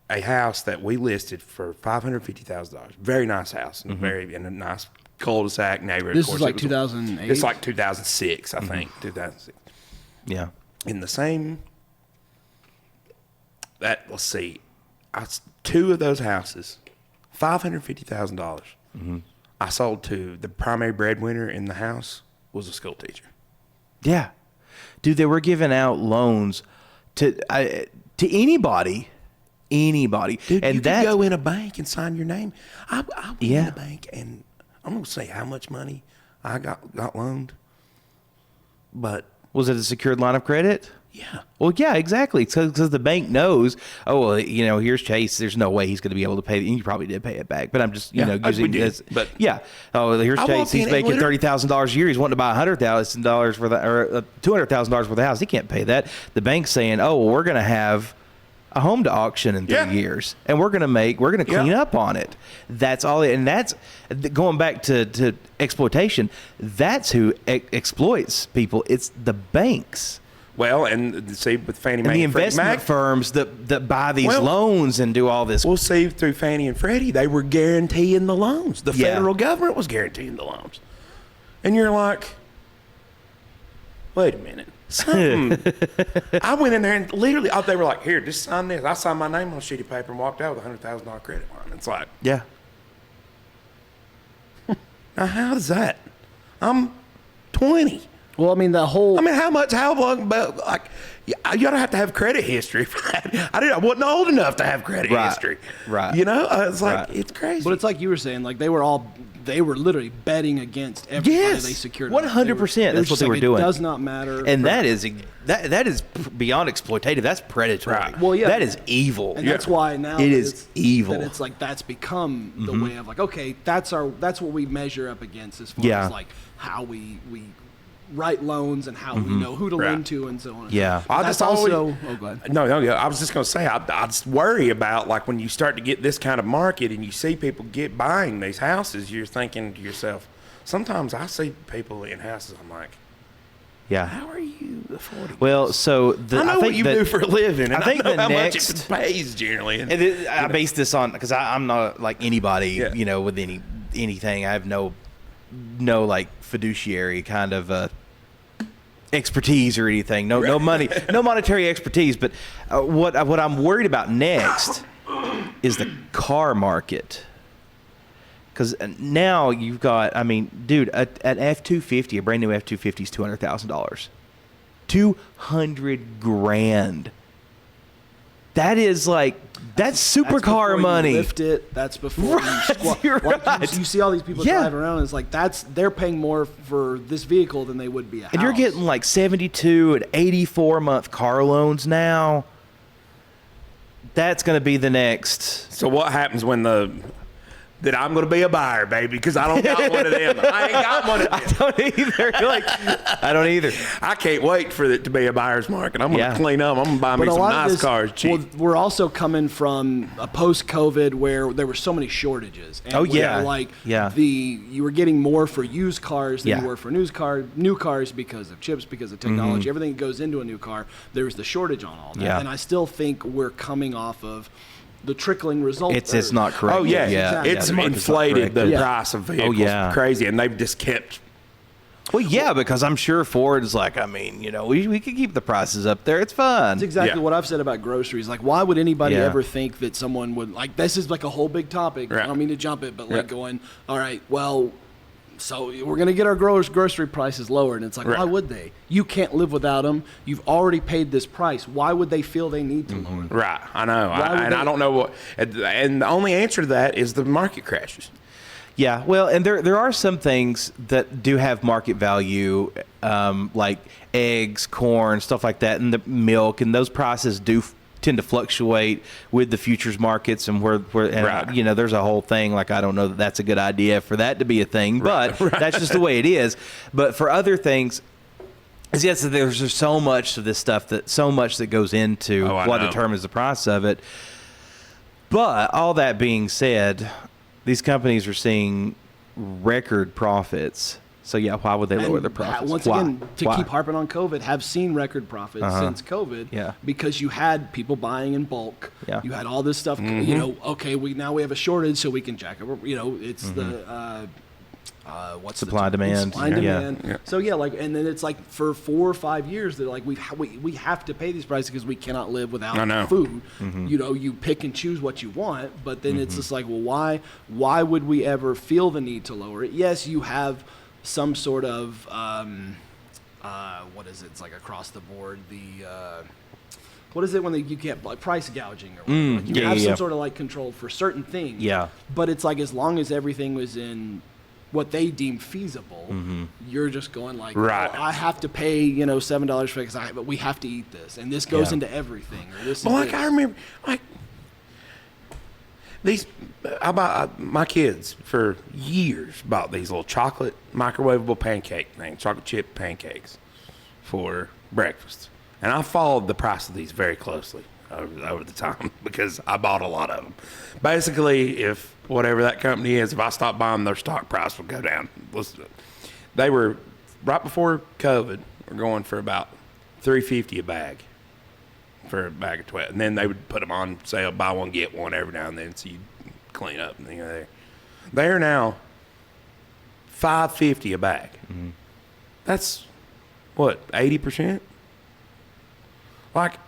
a house that we listed for $550,000. Very nice house in a nice cul-de-sac neighborhood. This is like 2008? It's like 2006, I think. 2006. Yeah. In the same, let's see, two of those houses, $550,000. I sold to the primary breadwinner in the house was a school teacher. Yeah. Dude, they were giving out loans to anybody. Dude, and you could go in a bank and sign your name. I went in a bank, and I'm going to say how much money I got loaned. But was it a secured line of credit? Yeah. Well, yeah, exactly. Because the bank knows, here's Chase. There's no way he's going to be able to pay. And you probably did pay it back. But I'm just, using this. But yeah. Oh, here's Chase. He's making $30,000 a year. He's wanting to buy $100,000 worth or $200,000 worth of house. He can't pay that. The bank's saying, we're going to have a home to auction in 3 years, and we're going to clean up on it. That's all. And that's going back to exploitation. That's who exploits people. It's the banks. Well, and see, with Fannie Mae and the and Freddie investment Mac, firms that buy these loans and do all this. We'll see, through Fannie and Freddie, they were guaranteeing the loans. The federal government was guaranteeing the loans. And you're like, wait a minute. I went in there and literally, they were like, here, just sign this. I signed my name on a sheet of paper and walked out with a $100,000 credit line. It's like, yeah. Now, how does that? I'm 20. Well, I mean, how long, like, you gotta have to have credit history for that. I wasn't old enough to have credit history. Right. It's like, it's crazy. But it's like you were saying, like they were literally betting against everybody they secured. 100%. That's what they were doing. It does not matter. And that is beyond exploitative. That's predatory. Right. Well, yeah. That is evil. And that's why now it is evil. That it's like that's become the way of like, okay, that's what we measure up against as far as like how we write loans and how we know who to lend to and so on. Yeah. I just also. Oh, go ahead. No. I was just going to say, I just worry about like when you start to get this kind of market and you see people buying these houses, you're thinking to yourself. Sometimes I see people in houses, I'm like, Yeah. How are you affording? Well, so I know what you do for a living, and I think know how much it pays generally. I base this on because I'm not like anybody, with anything. I have no like fiduciary kind of expertise or anything. No money, no monetary expertise. But what I'm worried about next is the car market. Because now you've got, I mean, dude, an F-250, a brand new F-250 is $200,000. $200,000. That is like, that's supercar money. You lift it. That's before you squat. You see all these people driving around. And it's like they're paying more for this vehicle than they would be a house. And you're getting like 72 and 84 month car loans now. That's going to be the next. So what happens when that I'm going to be a buyer, baby, because I don't got one of them. I ain't got one of them. I don't either. I don't either. I can't wait for it to be a buyer's market. I'm going to clean up. I'm going to buy me some nice cars cheap. Well, we're also coming from a post-COVID where there were so many shortages. And you were getting more for used cars than you were for new cars because of chips, because of technology. Everything that goes into a new car, there's the shortage on all that. Yeah. And I still think we're coming off of the trickling results. It's not correct. Oh yeah, exactly. It's inflated the price of vehicles. Crazy, and they've just kept. Well, yeah, because I'm sure Ford is like, I mean, we could keep the prices up there. It's fun. That's exactly what I've said about groceries. Like, why would anybody ever think that someone would, like, this is like a whole big topic. Right. I don't mean to jump it, but like going, all right, well, so we're going to get our grocery prices lowered. And it's like, why would they? You can't live without them. You've already paid this price. Why would they feel they need to lower them? Right. I know. I don't know what. And the only answer to that is the market crashes. Yeah. Well, and there are some things that do have market value, like eggs, corn, stuff like that, and the milk, and those prices do tend to fluctuate with the futures markets, and there's a whole thing, like, I don't know that that's a good idea for that to be a thing, but that's just the way it is. But for other things, yes, there's just so much of this stuff, so much that goes into what determines the price of it. But all that being said, these companies are seeing record profits. So, why would they lower their profits? Once again, to keep harping on COVID, have seen record profits since COVID because you had people buying in bulk. Yeah. You had all this stuff, okay, now we have a shortage, so we can jack up, it's the supply demand. Supply and demand. Yeah. So, and then it's like for 4 or 5 years, they're like, we have to pay these prices because we cannot live without food. Mm-hmm. You pick and choose what you want, but then it's just like, well, why would we ever feel the need to lower it? Yes, you have some sort of what is it? It's like across the board. What is it when you get like price gouging or whatever? You have some sort of like control for certain things. Yeah. But it's like as long as everything was in what they deem feasible, you're just going like, I have to pay $7 for it but we have to eat this, and this goes into everything. Or this. Well, I remember my kids for years bought these little chocolate microwavable pancake things, chocolate chip pancakes for breakfast. And I followed the price of these very closely over the time because I bought a lot of them. Basically, if whatever that company is, if I stop buying, their stock price will go down. They were, right before COVID, were going for about $3.50 a bag. For a bag of 12, and then they would put them on sale, buy one get one every now and then, so you clean up. They're now $5.50 a bag. Mm-hmm. That's what 80%. Like,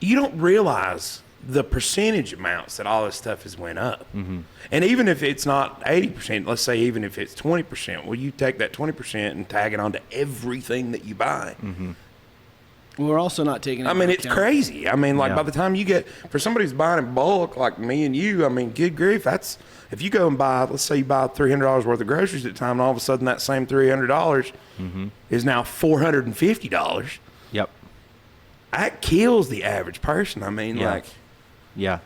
you don't realize the percentage amounts that all this stuff has went up. Mm-hmm. And even if it's not 80%, let's say even if it's 20%, well, you take that 20% and tag it onto everything that you buy. Mm-hmm. We're also not taking it. I mean, it's crazy. I mean, by the time you get, for somebody who's buying in bulk like me and you, I mean, good grief, that's, if you go and buy, let's say you buy $300 worth of groceries at a time, and all of a sudden that same $300 is now $450. Yep. That kills the average person. I mean, Yeah.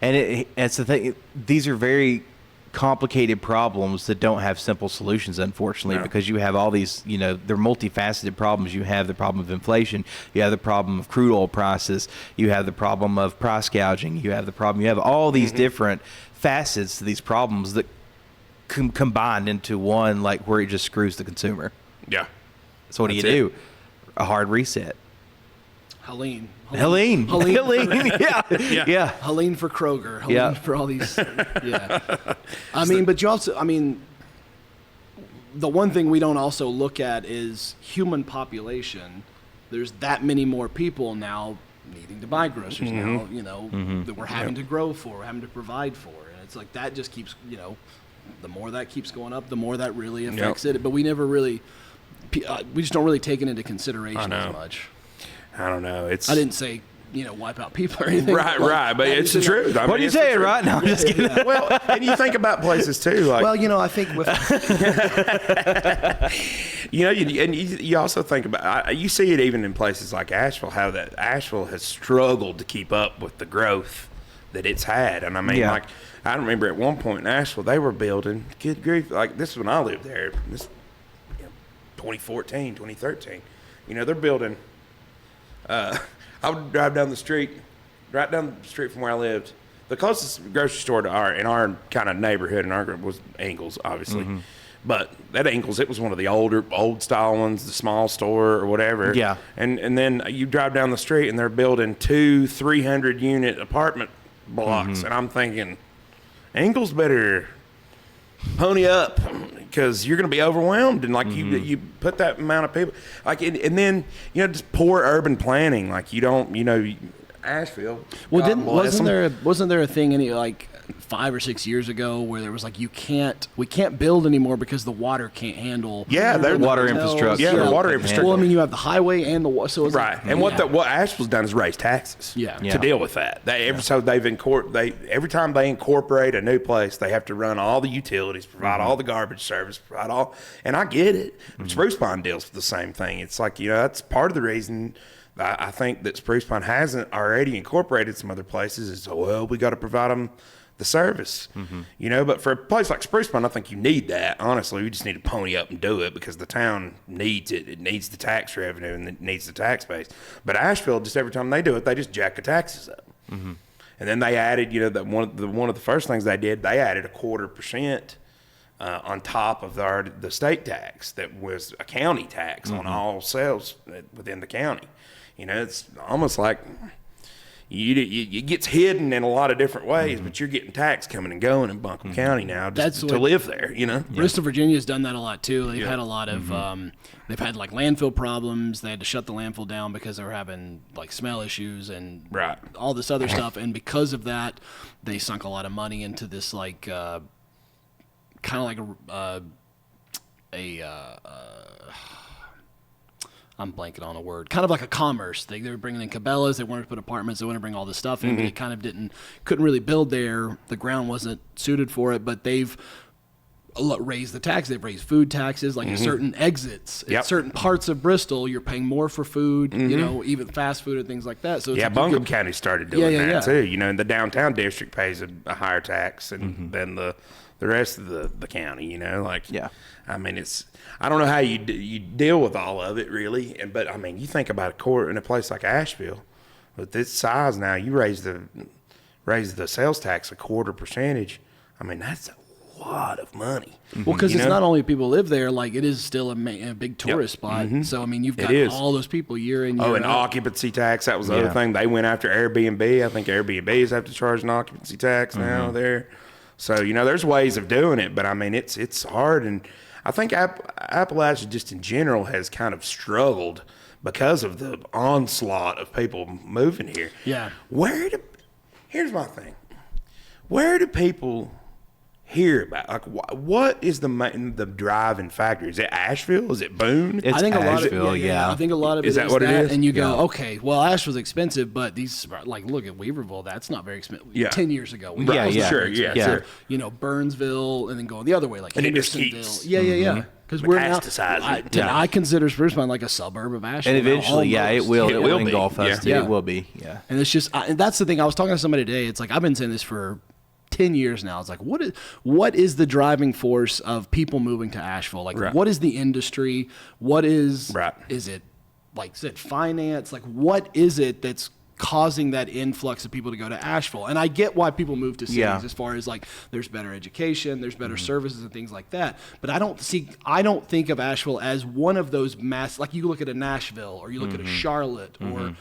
And it's the thing, these are very complicated problems that don't have simple solutions, unfortunately, because you have all these, they're multifaceted problems. You have the problem of inflation, you have the problem of crude oil prices, you have the problem of price gouging, you have all these different facets to these problems that combined into one, like, where it just screws the consumer. Yeah. So what do you do? A hard reset. Helene. Yeah. Helene for Kroger. Helene for all these. Yeah. But you also, the one thing we don't also look at is human population. There's that many more people now needing to buy groceries now, that we're having to grow for, we're having to provide for. And it's like that just keeps, the more that keeps going up, the more that really affects it. But we never really, we just don't really take it into consideration as much. I don't know. I didn't say, wipe out people or anything. Right. But it's the truth. What are you saying, right? No, I'm just kidding. Well, and you think about places too. Like, I think with... you also think about, you see it even in places like Asheville, how that Asheville has struggled to keep up with the growth that it's had. And I remember at one point in Asheville, they were building, good grief, like this is when I lived there, 2014, 2013. They're building... I would drive down the street, right down the street from where I lived. The closest grocery store to in our kind of neighborhood, was Ingles, obviously. Mm-hmm. But at Ingles, it was one of the old style ones, the small store or whatever. Yeah. And then you drive down the street and they're building 300 unit apartment blocks. And I'm thinking, Ingles better pony up, because you're going to be overwhelmed, and you put that amount of people, and then just poor urban planning, you don't, Asheville. Well, wasn't there a thing 5 or 6 years ago where there was we can't build anymore because the water can't handle. Yeah, their water infrastructure. Yeah, their water infrastructure. Well, you have the highway and the water. So right, and what Asheville's done is raise taxes. To deal with that. So every time they incorporate a new place, they have to run all the utilities, provide all the garbage service, provide all. And I get it. Spruce Pine deals with the same thing. It's that's part of the reason. I think that Spruce Pine hasn't already incorporated some other places. Is we got to provide them the service, but for a place like Spruce Pine, I think you need that. Honestly, we just need to pony up and do it because the town needs it. It needs the tax revenue and it needs the tax base. But Asheville, just every time they do it, they just jack the taxes up. And then they added, that one of the first things they did, they added 0.25% on top of the state tax that was a county tax on all sales within the county. It's almost like it gets hidden in a lot of different ways, but you're getting tax coming and going in Buncombe County now to live there, Bristol, Virginia's done that a lot too. They've had a lot of, they've had landfill problems. They had to shut the landfill down because they were having smell issues and all this other stuff. And because of that, they sunk a lot of money into this kind of I'm blanking on a word. Kind of like a commerce. They were bringing in Cabela's. They wanted to put apartments. They wanted to bring all this stuff in. But they kind of couldn't really build there. The ground wasn't suited for it. But they've raised the tax. They've raised food taxes. At certain exits, at certain parts of Bristol, you're paying more for food. Even fast food and things like that. So Buncombe County started doing that too. And the downtown district pays a higher tax than the rest of the county. I don't know how you deal with all of it really, but you think about in a place like Asheville, with this size now, you raise the sales tax 0.25%. That's a lot of money. Well, because it's not only people live there, it is still a big tourist spot. So you've got all those people year in year out. And occupancy tax, that was the other thing. They went after Airbnb. I think Airbnbs have to charge an occupancy tax now there. So there's ways of doing it, but it's hard. And I think Appalachia just in general has kind of struggled because of the onslaught of people moving here. Yeah. Here's my thing. Where do people hear about? What is the driving factor? Is it Asheville? Is it Boone? I think Asheville, I think a lot of it is that what it is? And you go, okay, well, Asheville's expensive, but these look at Weaverville. That's not very expensive. 10 years ago, sure. Burnsville, and then going the other way, and Hendersonville. Yeah. Because we're now, I consider Spruce Pine like a suburb of Asheville. And eventually, it will engulf us. Yeah. It will be. Yeah. And it's just, and that's the thing. I was talking to somebody today. It's I've been saying this for 10 years now. It's what is the driving force of people moving to Asheville? What is the industry? What is, is it, finance? What is it that's causing that influx of people to go to Asheville. And I get why people move to cities as far as like there's better education, there's better services and things like that. But I don't think of Asheville as one of those like you look at a Nashville or you look at a Charlotte or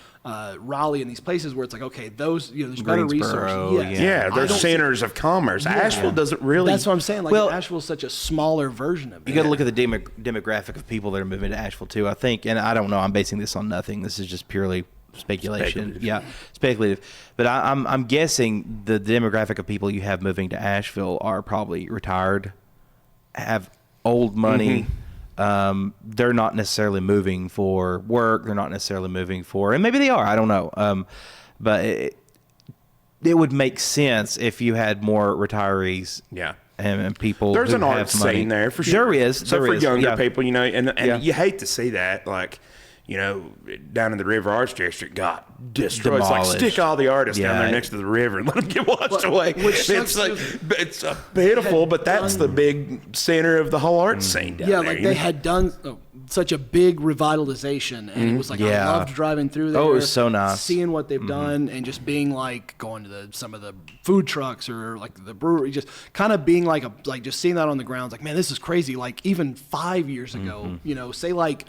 Raleigh and these places where it's like, okay, those, there's better resources. They're centers of commerce. Asheville doesn't really. That's what I'm saying. Like Asheville's such a smaller version of it. You got to look at the demographic of people that are moving to Asheville too, I think. And I don't know, I'm basing this on nothing. This is just purely speculation. Speculative. But I'm guessing the demographic of people you have moving to Asheville are probably retired, have old money. They're not necessarily moving for work. They're not necessarily moving for, and maybe they are, I don't know. But it would make sense if you had more retarees. And people. There's who an have art money. scene there for sure. There is. So for younger people, and you hate to see that, like, down in the River Arts District got destroyed. It's like, stick all the artists down there next to the river and let them get washed away. Which it's pitiful, but that's the big center of the whole art scene down there. Like they had done such a big revitalization, and it was like I loved driving through there. Oh, it was so nice. Seeing what they've done, and just being like going to some of the food trucks or like the brewery, just kind of being like just seeing that on the grounds. Like, man, this is crazy. Like even 5 years ago, say like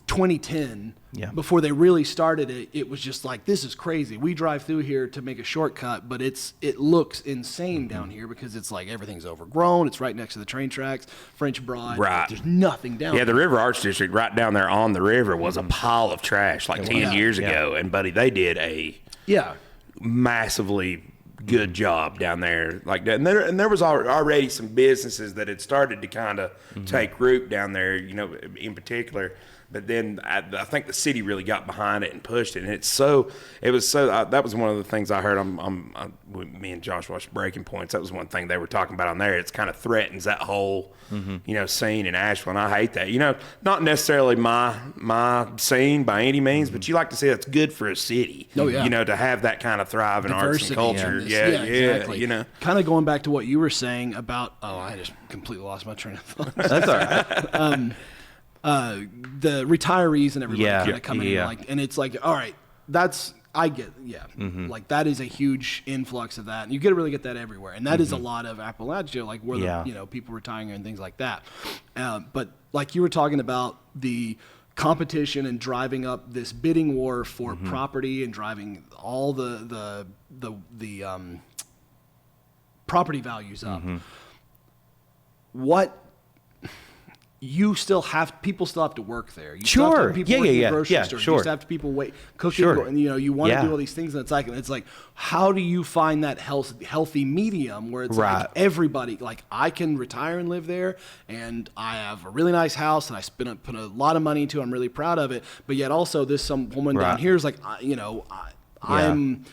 2010, before they really started it, it was just like, this is crazy. We drive through here to make a shortcut, but it looks insane down here because it's like everything's overgrown. It's right next to the train tracks, French Broad. Right. There's nothing down there. The River Arts District right down there on the river was a pile of trash like 10 years ago. And buddy, they did a massively good job down there like that. And there was already some businesses that had started to kind of take root down there, in particular. But then I think the city really got behind it and pushed it, and that was one of the things I heard. Me and Josh watched Breaking Points. That was one thing they were talking about on there. It's kind of threatens that whole, scene in Asheville, and I hate that. Not necessarily my scene by any means, but you like to see that's good for a city. Oh yeah. To have that kind of thrive in arts and culture. Exactly. Kind of going back to what you were saying about. Oh, I just completely lost my train of thought. That's all right. The retirees and everybody kind of coming in, and it's like, all right, I get, like that is a huge influx of that, and you really get that everywhere, and that is a lot of Appalachia, like where the people retiring and things like that. But like you were talking about the competition and driving up this bidding war for property and driving all the property values up. What? People still have to work there. You still have to have people working in the grocery store. You still have to people cooking, and you want to do all these things, and it's like, how do you find that healthy medium where it's like everybody, like I can retire and live there, and I have a really nice house, and I put a lot of money into it. I'm really proud of it, but yet also some woman down here is like, I'm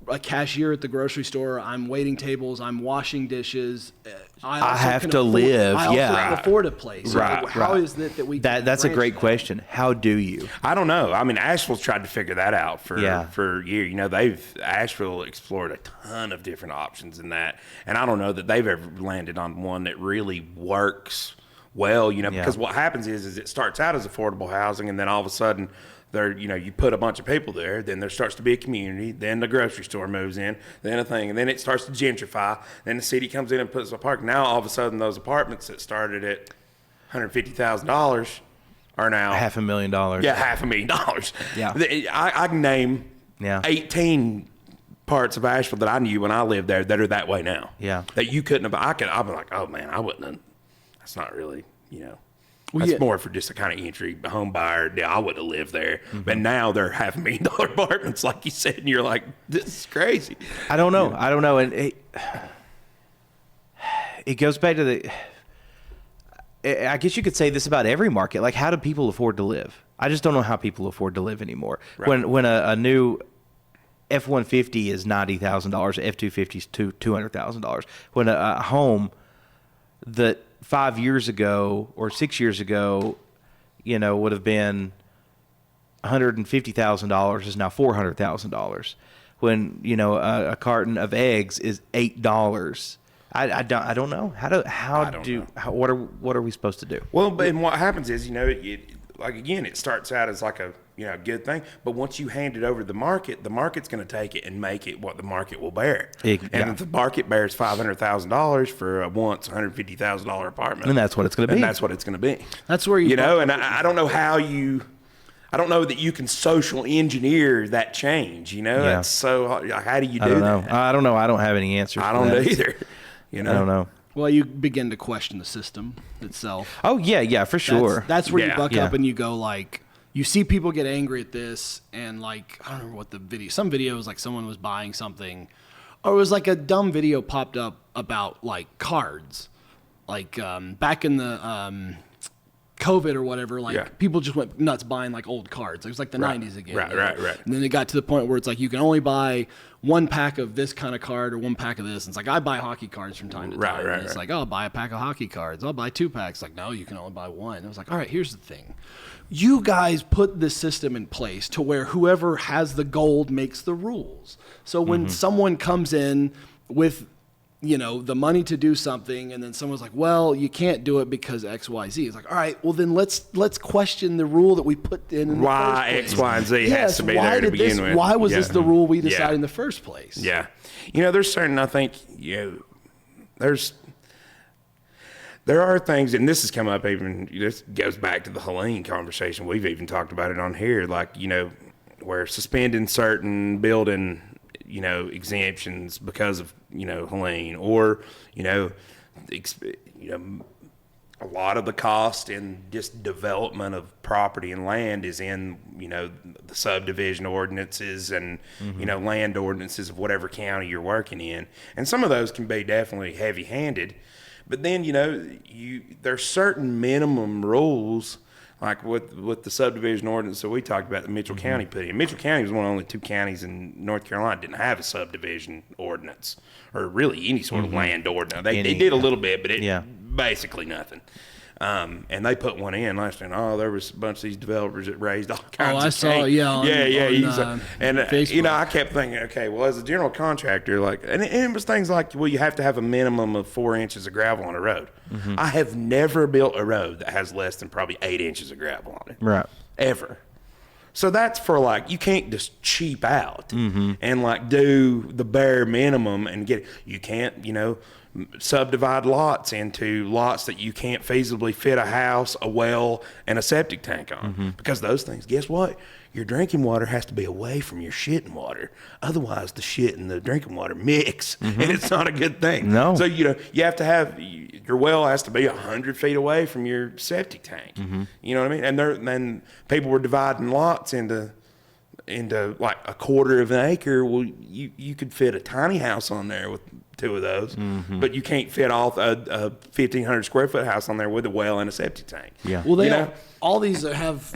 a cashier at the grocery store. I'm waiting tables. I'm washing dishes. I have to live. I also can afford a place. How is it that we? That's a great question. How do you? I don't know. I mean, Asheville's tried to figure that out for years. Asheville explored a ton of different options in that, and I don't know that they've ever landed on one that really works well. Because what happens is it starts out as affordable housing, and then all of a sudden, you put a bunch of people there, then there starts to be a community, then the grocery store moves in, then a thing, and then it starts to gentrify, then the city comes in and puts a park. Now all of a sudden those apartments that started at $150,000 are now $500,000. Yeah, $500,000. Yeah. I can name 18 parts of Asheville that I knew when I lived there that are that way now. Yeah. That you couldn't have. I'd be like, oh man, I wouldn't have. That's not really, That's more for just a kind of entry home buyer. Yeah, I would have lived there. But now they're $500,000 apartments, like you said, and you're like, this is crazy. I don't know. And it goes back to I guess you could say this about every market. Like, how do people afford to live? I just don't know how people afford to live anymore. Right. When a new F-150 is $90,000, F-250 is $200,000. When a home that 5 years ago or 6 years ago, would have been $150,000 is now $400,000. When a carton of eggs is $8. I don't know what are we supposed to do? Well, and what happens is it starts out as like good thing. But once you hand it over to the market's going to take it and make it what the market will bear. And if the market bears $500,000 for a once $150,000 apartment, and that's what it's going to be. That's what it's going to be. That's where and I don't know how I don't know that you can social engineer that change. That's so. How do you do that? I don't know. I don't have any answers. I don't either. I don't know. Well, you begin to question the system itself. Oh yeah, for sure. That's where you buck up and you go like, you see people get angry at this, and like, I don't remember what the video. Some video was like someone was buying something, or it was like a dumb video popped up about like cards, like back in the COVID or whatever, like people just went nuts buying like old cards. It was like the 90s again. Right. And then it got to the point where it's like you can only buy one pack of this kind of card or one pack of this. And it's like I buy hockey cards from time to time. And it's like, oh, I'll buy a pack of hockey cards. I'll buy 2 packs. Like, no, you can only buy one. And it was like, all right, here's the thing. You guys put this system in place to where whoever has the gold makes the rules. So when someone comes in with the money to do something, and then someone's like, well, you can't do it because X, Y, Z. It's like, all right, well then let's question the rule that we put in why the first place. X, Y, and Z has to be there to begin with. Why was this the rule we decided in the first place? Yeah. There's certain, I think, there are things, and this has come up even, this goes back to the Helene conversation. We've even talked about it on here, like, where suspending certain building exemptions because of Helene, or a lot of the cost in just development of property and land is in the subdivision ordinances and land ordinances of whatever county you're working in, and some of those can be definitely heavy-handed, but then there's certain minimum rules. Like with the subdivision ordinance that we talked about that Mitchell County put in. Mitchell County was one of only 2 counties in North Carolina that didn't have a subdivision ordinance or really any sort of land ordinance. They did a little bit, but basically nothing. And they put one in last year. There was a bunch of these developers that raised all kinds of I saw, and Facebook. I kept thinking, okay, well, as a general contractor, like, and it was things like, well, you have to have a minimum of 4 inches of gravel on a road. I have never built a road that has less than probably 8 inches of gravel on it. Right. Ever. So that's for like, you can't just cheap out and like do the bare minimum and you can't, subdivide lots into lots that you can't feasibly fit a house, a well, and a septic tank on. Because those things, guess what? Your drinking water has to be away from your shitting water. Otherwise, the shit and the drinking water mix, and it's not a good thing. No. So, you have to have, your well has to be 100 feet away from your septic tank. You know what I mean? And then people were dividing lots into like a quarter of an acre. Well, you could fit a tiny house on there with 2 of those, but you can't fit all a 1,500 square foot house on there with a well and a septic tank. Yeah. Well, all these have,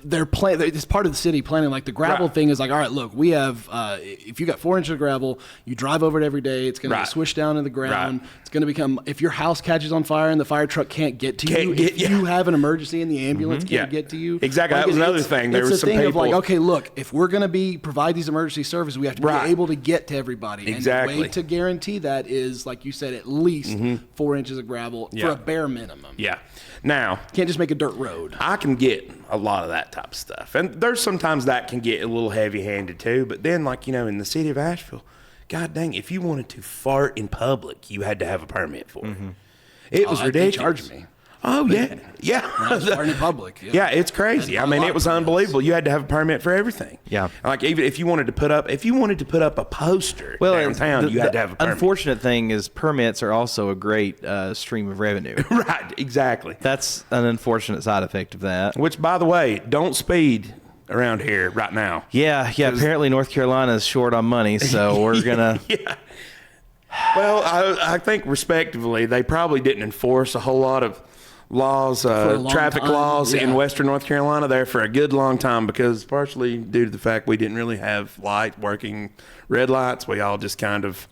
they're it's part of the city planning. Like the gravel thing is like, all right, look, we have, if you got 4 inches of gravel, you drive over it every day, it's going to swish down to the ground. It's going to become, if your house catches on fire and the fire truck can't get to you, if you have an emergency and the ambulance can't get to you. Exactly. That was another thing. There was some people. Of like, okay, look, if we're going to provide these emergency services, we have to be able to get to everybody. Exactly. And the way to guarantee that is, like you said, at least 4 inches of gravel for a bare minimum. Yeah. Now, can't just make a dirt road. I can get a lot of that type of stuff. And there's sometimes that can get a little heavy-handed too. But then, like, in the city of Asheville, God dang, if you wanted to fart in public, you had to have a permit for it. It was ridiculous. They charged me. Oh, yeah. Yeah. Farting in public. Yeah, it's crazy. I mean, it was unbelievable. You had to have a permit for everything. Yeah. Like, even if you wanted to put up a poster downtown, you had to have a permit. Unfortunate thing is permits are also a great stream of revenue. Right, exactly. That's an unfortunate side effect of that. Which, by the way, don't speed around here right now. Yeah. Apparently North Carolina is short on money, so we're going to... Yeah. Well, I think respectively, they probably didn't enforce a whole lot of laws, traffic laws in Western North Carolina there for a good long time, because partially due to the fact we didn't really have working red lights. We all just kind of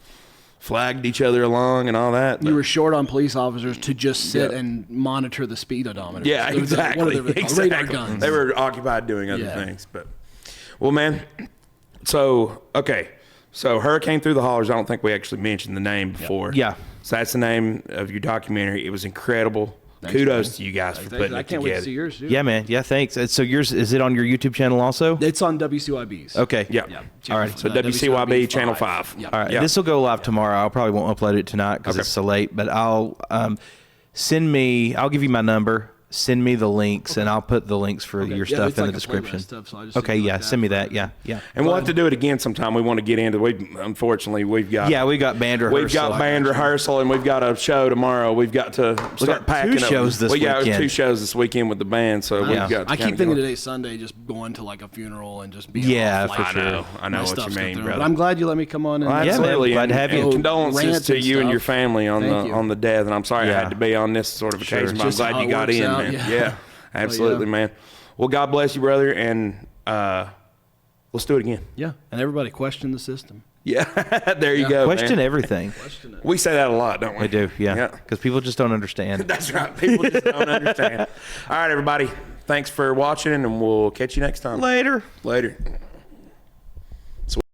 flagged each other along and all that. You were short on police officers to just sit and monitor the speed odometer. Yeah, exactly. Radar guns. They were occupied doing other things. But, well, man, so Hurricane Through the Hollers, I don't think we actually mentioned the name before. Yeah. So that's the name of your documentary. It was incredible. kudos to you guys for putting I it can't together. wait to see yours, too. Yeah, man. Yeah, thanks. So yours, is it on your YouTube channel also? It's on WCYB's. Okay. Yeah. All right. So WCYB Channel 5. Yeah. All right. Yeah. This will go live tomorrow. I probably won't upload it tonight because it's so late, but I'll I'll give you my number. Send me the links, and I'll put the links for your stuff it's in like the a playlist description. stuff, so I just Okay, do it yeah, like send me for that. everything. Yeah. And we'll have to do it again sometime. We want to get into unfortunately, we've got Yeah, we got band rehearsal. We've got band rehearsal, and we've got a show tomorrow. We've got to start packing two up. shows this we got weekend. 2 shows this weekend with the band, so we've got. To I keep kinda thinking go. today's Sunday, just going to like a funeral and just being Yeah, off, for like, sure. I know my what stuff's you going mean, through. brother. But I'm glad you let me come on. And Yeah, man. Absolutely, Glad to and- have you. and condolences Rant to and you and your stuff. family on Thank you. on the death, and I'm sorry I Yeah. had to be on this sort of occasion. But I'm Just glad how you it got works in, out, man. yeah. Yeah, absolutely, man. Well, God bless you, brother, and let's do it again. Yeah, and everybody question the system. Yeah, there you go. Question man. everything. We say that a lot, don't we? We do, yeah. Because people just don't understand. That's right. People just don't understand. All right, everybody. Thanks for watching, and we'll catch you next time. Later. Later.